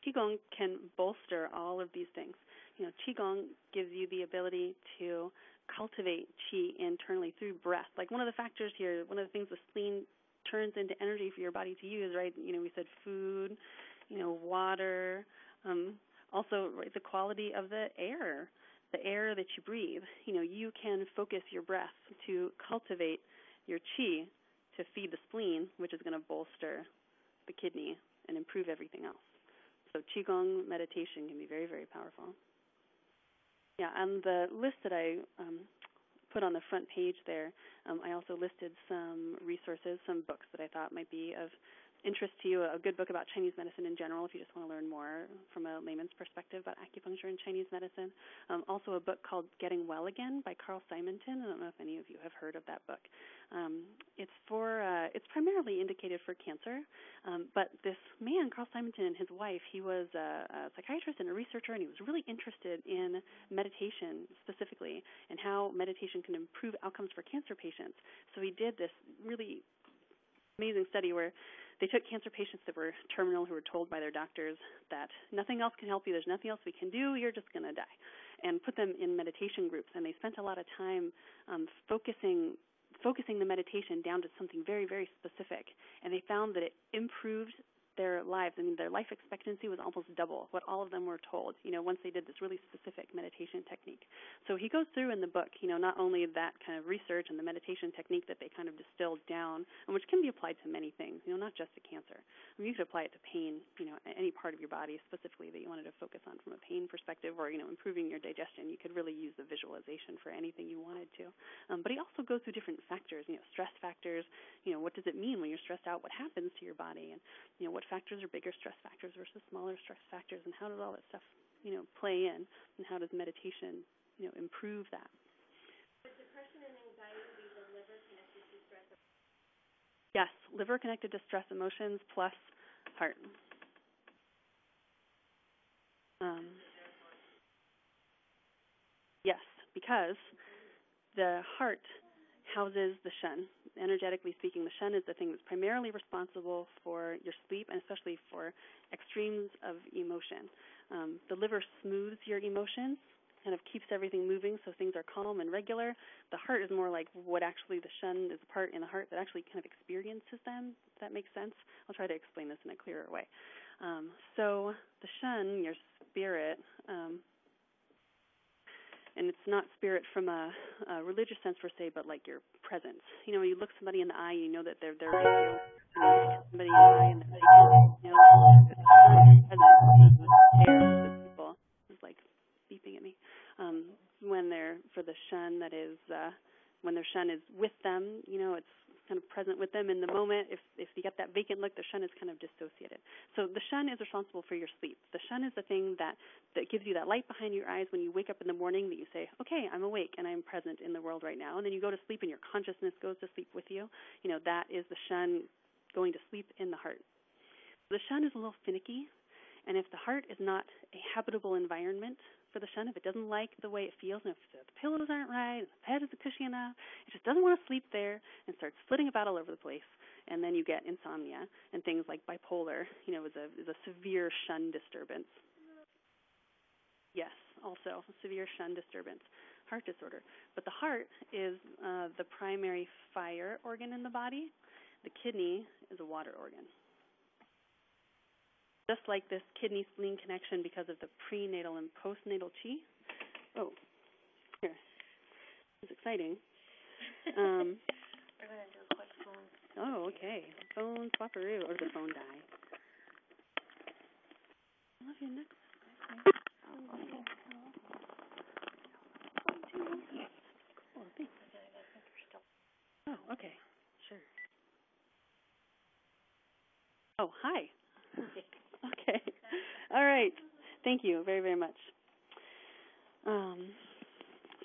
A: Qigong can bolster all of these things. Qigong gives you the ability to cultivate qi internally through breath. Like one of the factors here, one of the things the spleen turns into energy for your body to use, right? We said food, water, also right, the quality of the air that you breathe. You can focus your breath to cultivate your qi to feed the spleen, which is going to bolster the kidney and improve everything else. So Qigong meditation can be very, very powerful. Yeah, on the list that I put on the front page there, I also listed some resources, some books that I thought might be of interest to you. A good book about Chinese medicine in general, if you just want to learn more from a layman's perspective about acupuncture and Chinese medicine. Also a book called Getting Well Again by Carl Simonton. I don't know if any of you have heard of that book. It's primarily indicated for cancer, but this man, Carl Simonton, and his wife, he was a psychiatrist and a researcher, and he was really interested in meditation specifically and how meditation can improve outcomes for cancer patients. So he did this really amazing study where they took cancer patients that were terminal, who were told by their doctors that nothing else can help you, there's nothing else we can do, you're just going to die, and put them in meditation groups. And they spent a lot of time focusing the meditation down to something very, very specific. And they found that it improved their lives. I mean, their life expectancy was almost double what all of them were told, once they did this really specific meditation technique. So he goes through in the book, not only that kind of research and the meditation technique that they kind of distilled down, and which can be applied to many things, not just to cancer. I mean, you could apply it to pain, any part of your body specifically that you wanted to focus on from a pain perspective, or, improving your digestion. You could really use the visualization for anything you wanted to. But he also goes through different factors, stress factors. What does it mean when you're stressed out? What happens to your body? And, what factors are bigger stress factors versus smaller stress factors? And how does all that stuff, play in? And how does meditation, improve that?
D: Would depression and anxiety be the liver connected to stress?
A: Yes, liver connected to stress emotions plus heart. Yes, because the heart houses the shen. Energetically speaking, the shen is the thing that's primarily responsible for your sleep and especially for extremes of emotion. The liver smooths your emotions, kind of keeps everything moving so things are calm and regular. The heart is more like what actually the shen is the part in the heart that actually kind of experiences them, if that makes sense. I'll try to explain this in a clearer way. So the shen, your spirit, and it's not spirit from a religious sense per se, but like your presence. When you look somebody in the eye, you know that they're there with you. And you look at somebody in the eye and they're present. People is like beeping at me. When they're for the shen, that is when their shen is with them, it's kind of present with them in the moment. If you get that vacant look, the shen is kind of dissociated. So the shen is responsible for your sleep. The shen is the thing that gives you that light behind your eyes when you wake up in the morning that you say, okay, I'm awake and I'm present in the world right now. And then you go to sleep and your consciousness goes to sleep with you. That is the shen going to sleep in the heart. The shen is a little finicky. And if the heart is not a habitable environment for the shen, if it doesn't like the way it feels, and if the pillows aren't right, and the bed isn't cushy enough, it just doesn't want to sleep there and starts flitting about all over the place. And then you get insomnia and things like bipolar, is a severe shen disturbance. Yes, also a severe shen disturbance, heart disorder. But the heart is the primary fire organ in the body. The kidney is a water organ. Just like this kidney-spleen connection because of the prenatal and postnatal chi. Oh, here. It's exciting.
D: We're going to do a quick phone.
A: Oh, okay. Phone swapperoo, or the phone die. I love you next. Oh, thanks. Oh, okay. Sure. Oh, hi. Okay. All right. Thank you very, very much.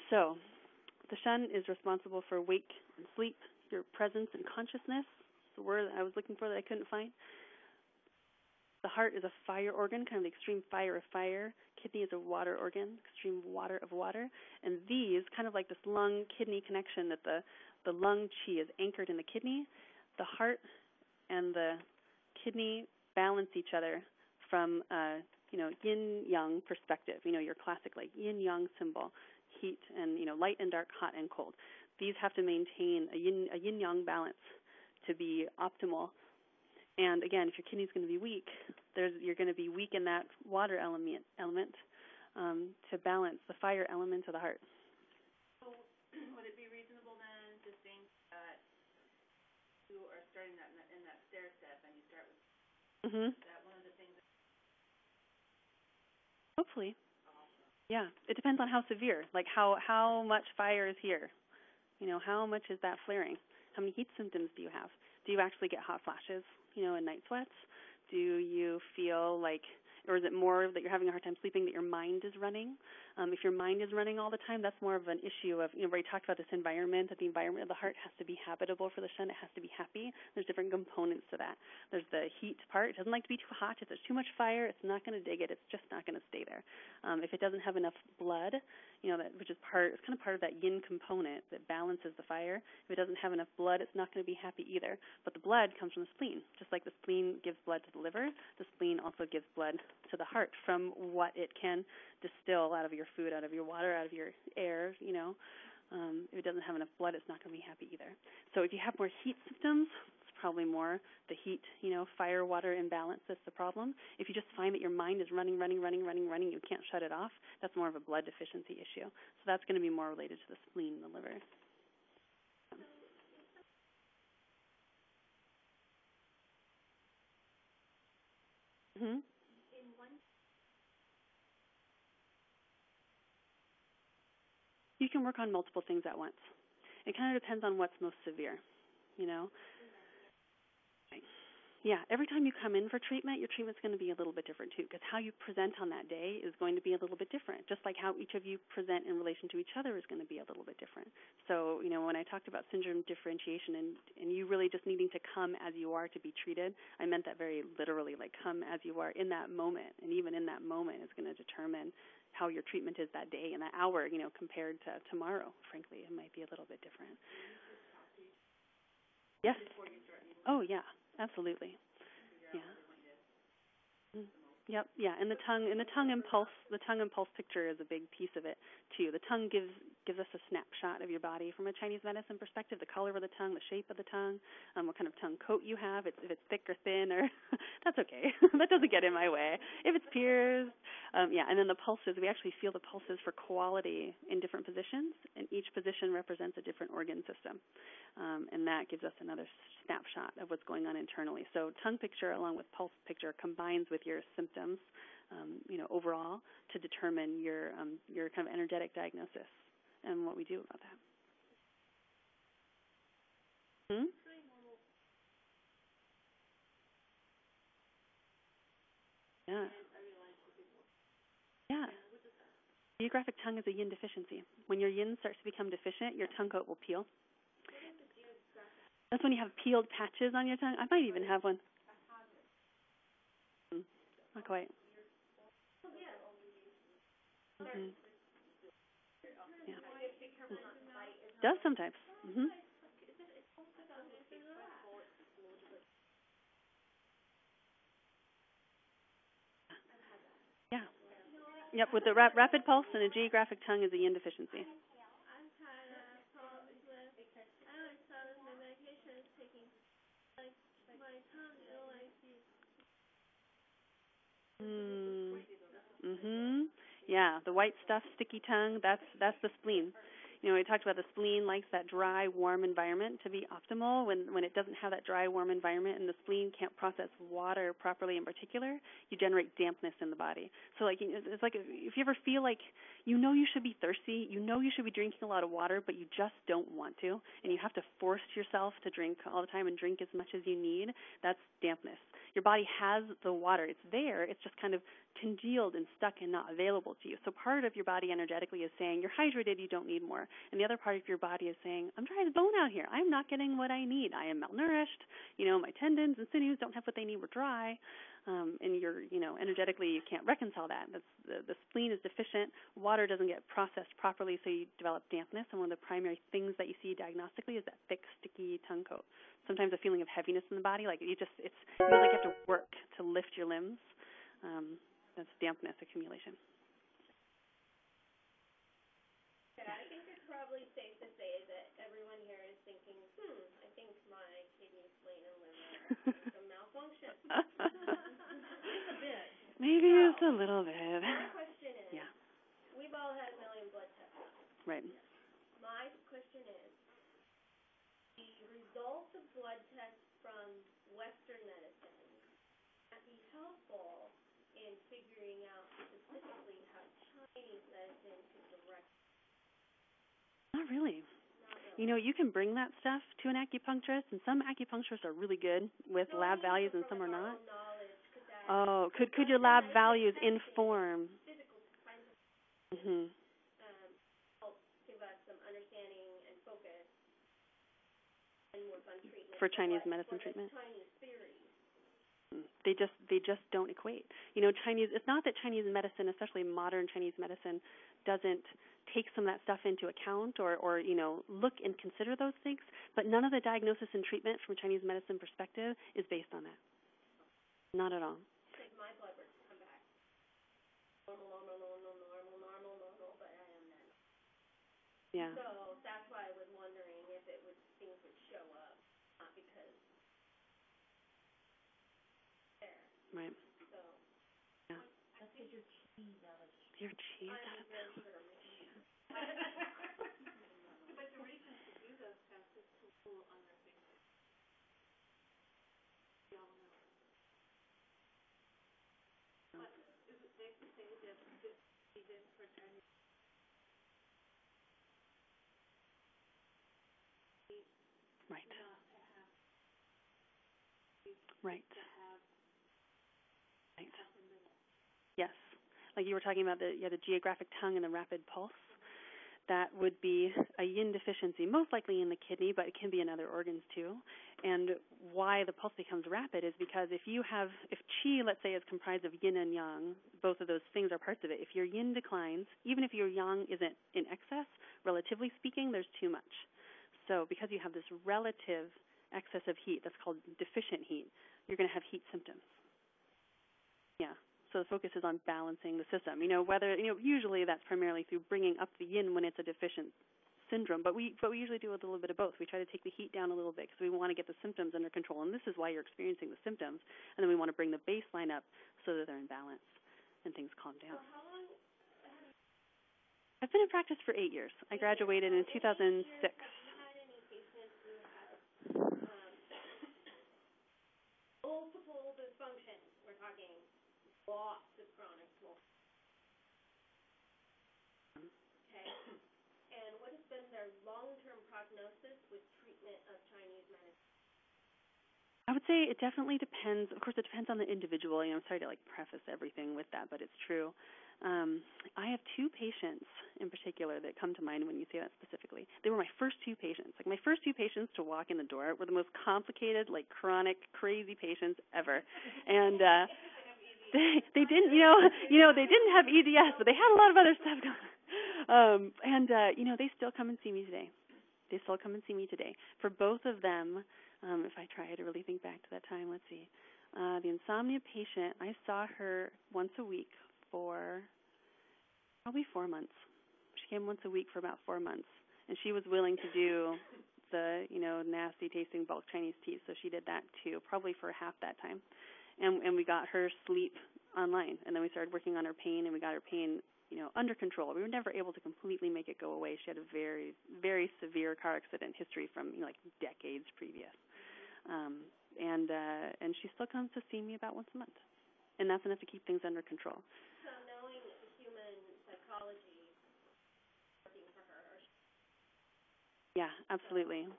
A: So the shen is responsible for wake and sleep, your presence and consciousness. The word I was looking for that I couldn't find. The heart is a fire organ, kind of the extreme fire of fire. Kidney is a water organ, extreme water of water. And these, kind of like this lung-kidney connection that the lung chi is anchored in the kidney, the heart and the kidney balance each other from yin-yang perspective. Your classic like yin-yang symbol, heat and light and dark, hot and cold. These have to maintain a yin-yang balance to be optimal. And again, if your kidney is going to be weak, you're going to be weak in that water element to balance the fire element of the heart.
B: So would it be reasonable then to think that you are starting that in that stair step and you start with that one of the things?
A: Hopefully. Yeah. It depends on how severe, like how much fire is here. How much is that flaring? How many heat symptoms do you have? Do you actually get hot flashes, and night sweats? Do you feel like, or is it more that you're having a hard time sleeping, that your mind is running? If your mind is running all the time, that's more of an issue of, where you talked about this environment, that the environment of the heart has to be habitable for the shen. It has to be happy. There's different components to that. There's the heat part. It doesn't like to be too hot. If there's too much fire, it's not going to dig it. It's just not going to stay there. If it doesn't have enough blood, which is it's kind of part of that yin component that balances the fire. If it doesn't have enough blood, it's not going to be happy either. But the blood comes from the spleen. Just like the spleen gives blood to the liver, the spleen also gives blood to the heart from what it can distill out of your food, out of your water, out of your air, If it doesn't have enough blood, it's not going to be happy either. So if you have more heat symptoms, it's probably more the heat, fire-water imbalance that's the problem. If you just find that your mind is running, you can't shut it off, that's more of a blood deficiency issue. So that's going to be more related to the spleen and the liver. Mm-hmm. You can work on multiple things at once. It kind of depends on what's most severe, Yeah, every time you come in for treatment, your treatment's going to be a little bit different too, because how you present on that day is going to be a little bit different, just like how each of you present in relation to each other is going to be a little bit different. So, when I talked about syndrome differentiation and you really just needing to come as you are to be treated, I meant that very literally, like come as you are in that moment, and even in that moment is going to determine how your treatment is that day and that hour, compared to tomorrow. Frankly, it might be a little bit different. Yes. Oh, yeah. Absolutely. Yeah. Yep. Yeah. And the tongue impulse picture is a big piece of it too. The tongue gives us a snapshot of your body from a Chinese medicine perspective. The color of the tongue, the shape of the tongue, what kind of tongue coat you have. If it's thick or thin, or that's okay. That doesn't get in my way. If it's pierced, yeah. And then the pulses. We actually feel the pulses for quality in different positions, and each position represents a different organ system. And that gives us another snapshot of what's going on internally. So tongue picture along with pulse picture combines with your symptoms, overall to determine your kind of energetic diagnosis and what we do about that. Yeah. Yeah. Geographic tongue is a yin deficiency. When your yin starts to become deficient, your tongue coat will peel. That's when you have peeled patches on your tongue. I might even have one. Not quite. Mm-hmm. Yeah. Does sometimes. Mm-hmm. Yeah. Yep. With the rapid pulse and a geographic tongue is a yin deficiency. Yeah, the white stuff, sticky tongue, that's the spleen. We talked about the spleen likes that dry, warm environment to be optimal. When it doesn't have that dry, warm environment and the spleen can't process water properly in particular, you generate dampness in the body. So it's like if you ever feel like you should be thirsty, you should be drinking a lot of water, but you just don't want to, and you have to force yourself to drink all the time and drink as much as you need, that's dampness. Your body has the water. It's there. It's just kind of congealed and stuck and not available to you. So part of your body energetically is saying, you're hydrated, you don't need more. And the other part of your body is saying, I'm dry as bone out here. I'm not getting what I need. I am malnourished. My tendons and sinews don't have what they need. We're dry. And you're, energetically you can't reconcile that. The spleen is deficient. Water doesn't get processed properly, so you develop dampness. And one of the primary things that you see diagnostically is that thick, sticky tongue coat. Sometimes a feeling of heaviness in the body, like it feels like you have to work to lift your limbs. That's dampness accumulation.
E: Yeah, I think it's probably safe to say that everyone here is thinking, I think my kidney, spleen, and liver have some malfunction.
D: Just a bit.
A: Maybe just a little bit.
E: My question is, we've all had a million blood tests.
A: Right.
E: My question is, the results of blood tests from Western medicine might be helpful in figuring out specifically how Chinese medicine could direct.
A: Not really. You can bring that stuff to an acupuncturist, and some acupuncturists are really good with lab values and some are not. Oh, could your lab values inform?
E: Help give us some understanding and focus and work on treatment
A: for Chinese medicine treatment?
E: Chinese theory.
A: They just don't equate. Chinese. It's not that Chinese medicine, especially modern Chinese medicine, doesn't take some of that stuff into account or look and consider those things. But none of the diagnosis and treatment from a Chinese medicine perspective is based on that. Not at all.
E: Because my blood work come back normal, but I am not.
A: Yeah.
E: So that's why I was wondering if things would show up, not because
A: Right.
E: So
A: Yeah.
D: That's because your cheese out of
A: Your cheese.
E: I'm very sure.
B: But the reason to do those tests is to pull on their fingers. We all know. But is it safe to say that this season for Chinese
A: Right.
B: not to have
A: Right.
B: to have
A: Right.
B: upper middle?
A: Yes. Like you were talking about the geographic tongue and the rapid pulse. That would be a yin deficiency, most likely in the kidney, but it can be in other organs too. And why the pulse becomes rapid is because if qi, let's say, is comprised of yin and yang, both of those things are parts of it. If your yin declines, even if your yang isn't in excess, relatively speaking, there's too much. So because you have this relative excess of heat, that's called deficient heat, you're going to have heat symptoms. Yeah. So the focus is on balancing the system. Usually that's primarily through bringing up the yin when it's a deficient syndrome, but we usually do a little bit of both. We try to take the heat down a little bit because we want to get the symptoms under control, and this is why you're experiencing the symptoms. And then we want to bring the baseline up so that they're in balance and things calm down.
E: So how long
A: I've been in practice for 8 years. I graduated in 2006.
E: have you had any patients who have multiple dysfunctions? We're talking lots of chronic swelling. Okay. And what has been their long-term prognosis with treatment of Chinese medicine?
A: I would say it definitely depends. Of course, it depends on the individual. I'm sorry to preface everything with that, but it's true. I have 2 patients in particular that come to mind when you say that specifically. They were my first 2 patients. My first 2 patients to walk in the door were the most complicated, chronic, crazy patients ever. And they didn't, they didn't have EDS, but they had a lot of other stuff going on. They still come and see me today. They still come and see me today. For both of them, if I try to really think back to that time, let's see. The insomnia patient, I saw her once a week for probably 4 months. She came once a week for about 4 months, and she was willing to do the, nasty tasting bulk Chinese tea, so she did that too, probably for half that time. And we got her sleep online, and then we started working on her pain, and we got her pain, under control. We were never able to completely make it go away. She had a very, very severe car accident history from decades previous, and she still comes to see me about once a month, and that's enough to keep things under control.
E: So knowing human psychology working for her.
A: Yeah, absolutely.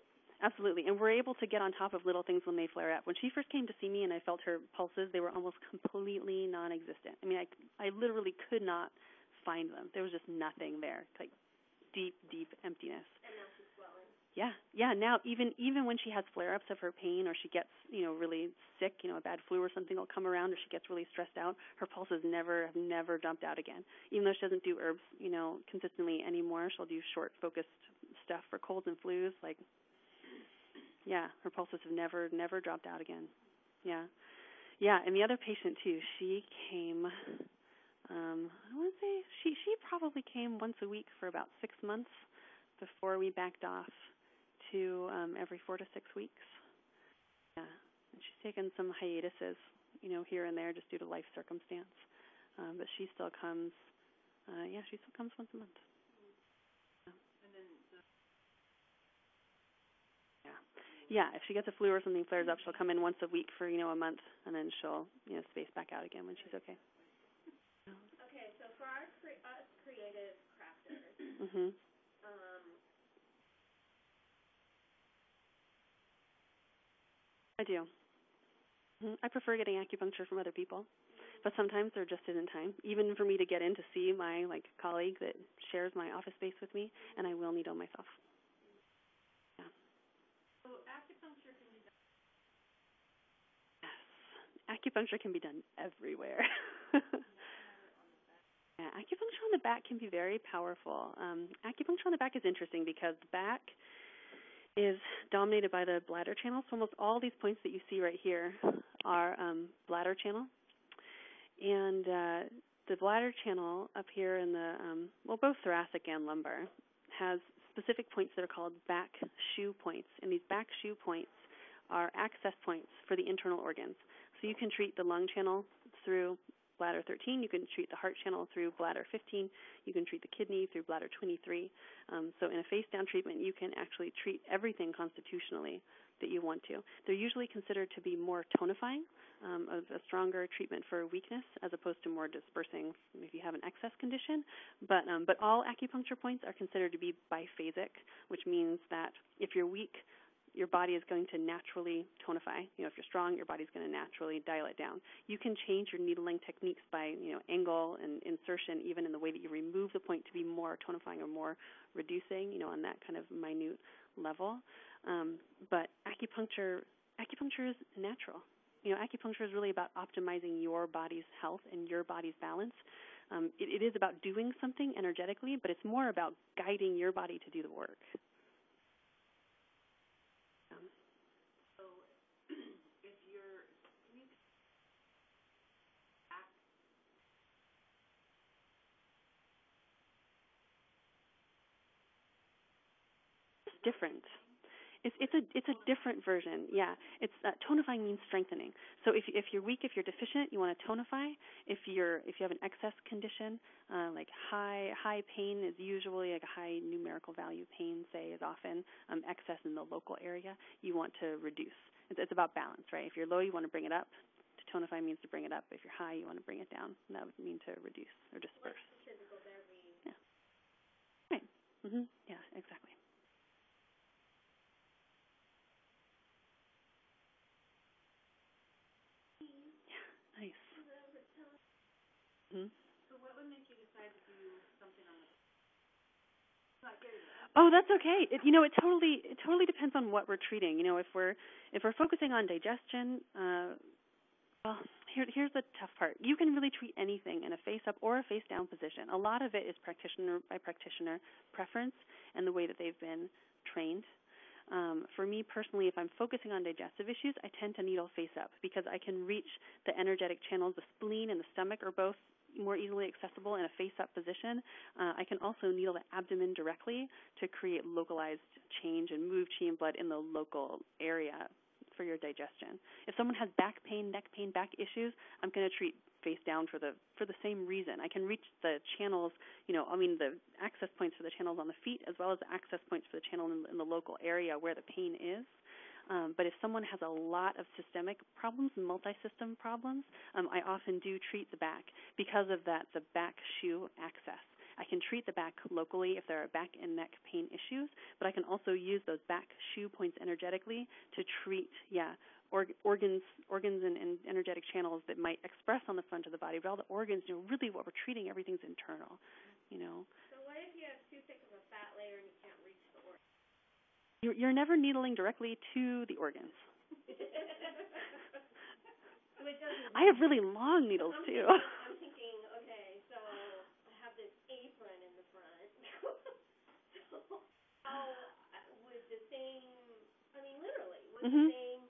A: Absolutely. And we're able to get on top of little things when they flare up. When she first came to see me and I felt her pulses, they were almost completely non-existent. I literally could not find them. There was just nothing there. It's deep, deep emptiness.
E: And now she's swelling.
A: Yeah. Now even when she has flare-ups of her pain, or she gets really sick, a bad flu or something will come around, or she gets really stressed out, her pulses have never jumped out again. Even though she doesn't do herbs consistently anymore, she'll do short focused stuff for colds and flus. Her pulses have never dropped out again. Yeah. And the other patient too, she came. I want to say she probably came once a week for about 6 months before we backed off to every 4 to 6 weeks. Yeah, and she's taken some hiatuses, here and there just due to life circumstance. But she still comes. She still comes once a month. Yeah, if she gets a flu or something flares up, she'll come in once a week for, a month, and then she'll, space back out again when she's okay.
E: Okay, so for us creative crafters,
A: Mm-hmm. I do. I prefer getting acupuncture from other people, but sometimes there just isn't time, even for me to get in to see my, colleague that shares my office space with me, and I will needle myself.
B: So acupuncture can be done.
A: Yes, acupuncture can be done everywhere. Yeah, acupuncture on the back can be very powerful. Acupuncture on the back is interesting because the back is dominated by the bladder channel. So almost all these points that you see right here are bladder channel. And the bladder channel up here in the, both thoracic and lumbar, has specific points that are called back shu points. And these back shu points are access points for the internal organs. So you can treat the lung channel through bladder 13. You can treat the heart channel through bladder 15. You can treat the kidney through bladder 23. So in a face-down treatment, you can actually treat everything constitutionally that you want to. They're usually considered to be more tonifying, a stronger treatment for weakness as opposed to more dispersing if you have an excess condition. But all acupuncture points are considered to be biphasic, which means that if you're weak, your body is going to naturally tonify. If you're strong, your body's going to naturally dial it down. You can change your needling techniques by, angle and insertion, even in the way that you remove the point to be more tonifying or more reducing, on that kind of minute level. But acupuncture is natural. Acupuncture is really about optimizing your body's health and your body's balance. It is about doing something energetically, but it's more about guiding your body to do the work. Different. It's a different version. Yeah, it's tonifying means strengthening. So if you're weak, if you're deficient, you want to tonify. If you have an excess condition, like high pain is usually like a high numerical value pain, say, is often excess in the local area. You want to reduce. It's about balance, right? If you're low, you want to bring it up. To tonify means to bring it up. If you're high, you want to bring it down. And that would mean to reduce or disperse.
E: What's the physical therapy?
A: Yeah. Right. Mhm. Yeah. Exactly. Nice. Mm-hmm.
B: So what would make you decide to do something on the
A: Oh, that's okay. It totally depends on what we're treating. If we're focusing on digestion, well, here's the tough part. You can really treat anything in a face-up or a face-down position. A lot of it is practitioner by practitioner preference and the way that they've been trained. For me personally, if I'm focusing on digestive issues, I tend to needle face up because I can reach the energetic channels. The spleen and the stomach are both more easily accessible in a face-up position. I can also needle the abdomen directly to create localized change and move chi and blood in the local area for your digestion. If someone has back pain, neck pain, back issues, I'm going to treat face down for the same reason. I can reach the channels, the access points for the channels on the feet as well as the access points for the channel in the local area where the pain is. But if someone has a lot of systemic problems, multi-system problems, I often do treat the back because of that, the back shu access. I can treat the back locally if there are back and neck pain issues, but I can also use those back shu points energetically to treat, organs and energetic channels that might express on the front of the body. But all the organs, really what we're treating, everything's internal,
E: So what if you have too thick of a fat layer and you can't reach the organ?
A: You're never needling directly to the organs. I have really long needles, too.
E: I'm thinking, okay, so I have this apron in the front. So how would the same, literally, would the same,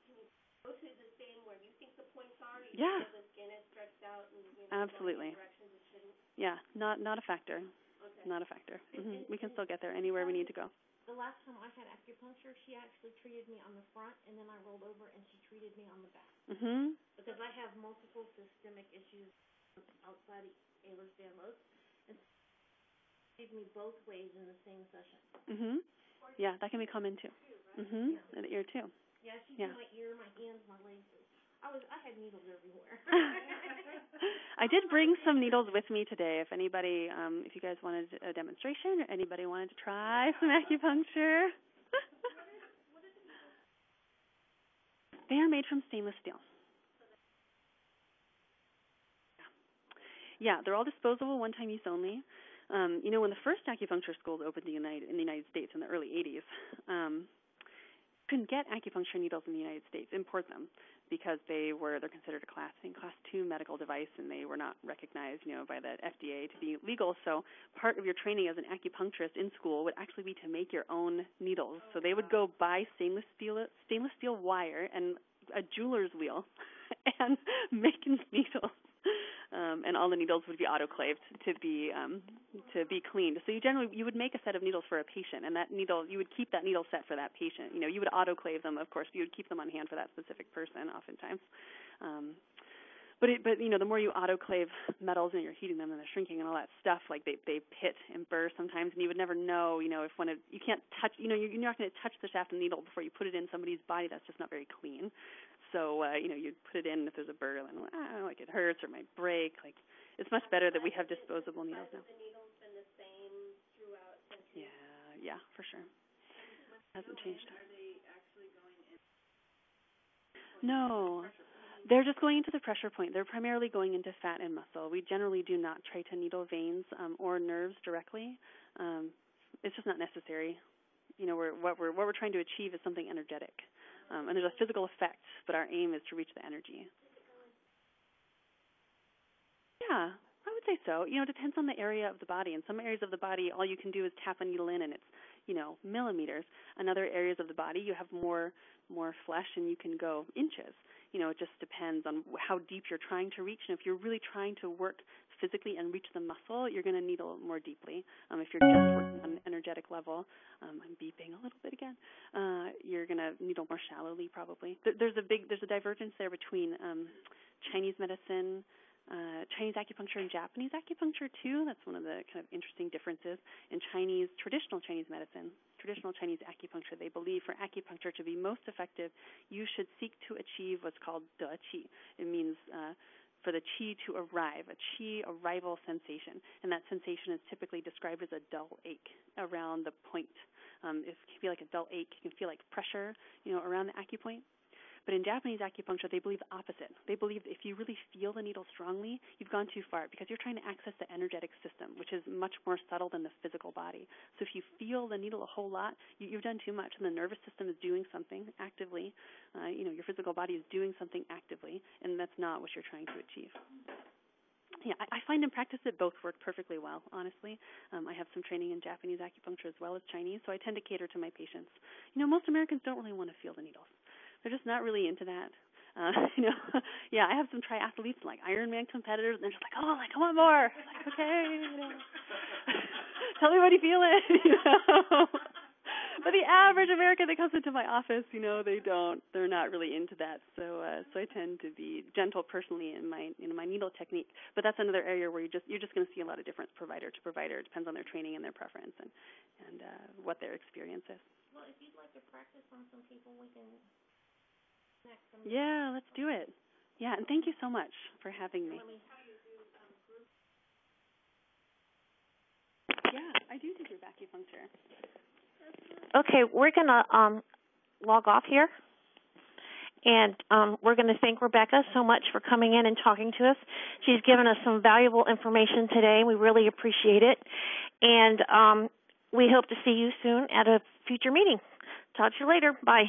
E: can you go to the same where you think the points are? You
A: Yeah.
E: the skin is stretched out and
A: Absolutely.
E: going in directions it shouldn't?
A: Yeah, not a factor.
E: Okay.
A: Not a factor. We can still get there anywhere we need to go.
D: The last time I had acupuncture, she actually treated me on the front, and then I rolled over and she treated me on the back.
A: Mhm.
D: Because I have multiple systemic issues outside of Ehlers-Danlos, and she treated me both ways in the same session.
A: Mhm. Yeah, that can be common too. Mhm. And the ear too.
D: Yeah, she
A: Yeah.
D: did my ear, my hands, my legs. I had needles everywhere.
A: I did bring some needles with me today. If anybody, if you guys wanted a demonstration or anybody wanted to try some acupuncture. They are made from stainless steel. Yeah, they're all disposable, one-time use only. When the first acupuncture schools opened in the United States in the early 80s, you couldn't get acupuncture needles in the United States, import them, because they're considered a class 2 medical device, and they were not recognized, by the FDA to be legal. So part of your training as an acupuncturist in school would actually be to make your own needles. So they would go buy stainless steel wire and a jeweler's wheel and make needles. And all the needles would be autoclaved to be, to be cleaned. So you would make a set of needles for a patient, and that needle, you would keep that needle set for that patient. You would autoclave them, of course. You would keep them on hand for that specific person oftentimes. But the more you autoclave metals and you're heating them and they're shrinking and all that stuff, like they pit and burr sometimes, and you would never know, if you can't touch, you're not going to touch the shaft of the needle before you put it in somebody's body. That's just not very clean. So, you'd put it in if there's a burr, and like it hurts or might break. Like, it's much better that we have disposable needles now.
E: Have the needles been the same throughout centuries?
A: Yeah, for sure. Hasn't changed.
B: Are they actually going in?
A: No. They're just going into the pressure point. They're primarily going into fat and muscle. We generally do not try to needle veins or nerves directly. It's just not necessary. What we're trying to achieve is something energetic. And there's a physical effect, but our aim is to reach the energy. Yeah, I would say so. It depends on the area of the body. In some areas of the body, all you can do is tap a needle in, and it's, millimeters. In other areas of the body, you have more flesh, and you can go inches. It just depends on how deep you're trying to reach. And if you're really trying to work physically and reach the muscle, you're going to needle more deeply. If you're just working on an energetic level, I'm beeping a little bit again, you're going to needle more shallowly probably. There's a divergence there between Chinese medicine, Chinese acupuncture and Japanese acupuncture too. That's one of the kind of interesting differences. In traditional Chinese medicine, traditional Chinese acupuncture, they believe for acupuncture to be most effective, you should seek to achieve what's called de qi. It means for the qi to arrive, a qi arrival sensation. And that sensation is typically described as a dull ache around the point. It can feel like a dull ache. You can feel like pressure, around the acupoint. But in Japanese acupuncture, they believe the opposite. They believe that if you really feel the needle strongly, you've gone too far because you're trying to access the energetic system, which is much more subtle than the physical body. So if you feel the needle a whole lot, you've done too much, and the nervous system is doing something actively. Your physical body is doing something actively, and that's not what you're trying to achieve. Yeah, I find in practice that both work perfectly well, honestly. I have some training in Japanese acupuncture as well as Chinese, so I tend to cater to my patients. Most Americans don't really want to feel the needles. They're just not really into that. Yeah, I have some triathletes, like Ironman competitors, and they're just like, I want more. I'm like, okay, tell me what you feel it. But the average American that comes into my office, they're not really into that. So I tend to be gentle personally in my needle technique. But that's another area where you're just going to see a lot of difference provider to provider. It depends on their training and their preference and what their experience is.
D: Well, if you'd like to practice on some people, we can.
A: Yeah, let's do it. Yeah, and thank you so much for having me. Yeah, I do group acupuncture.
F: Okay, we're going to log off here, and we're going to thank Rebecca so much for coming in and talking to us. She's given us some valuable information today. We really appreciate it, and we hope to see you soon at a future meeting. Talk to you later. Bye.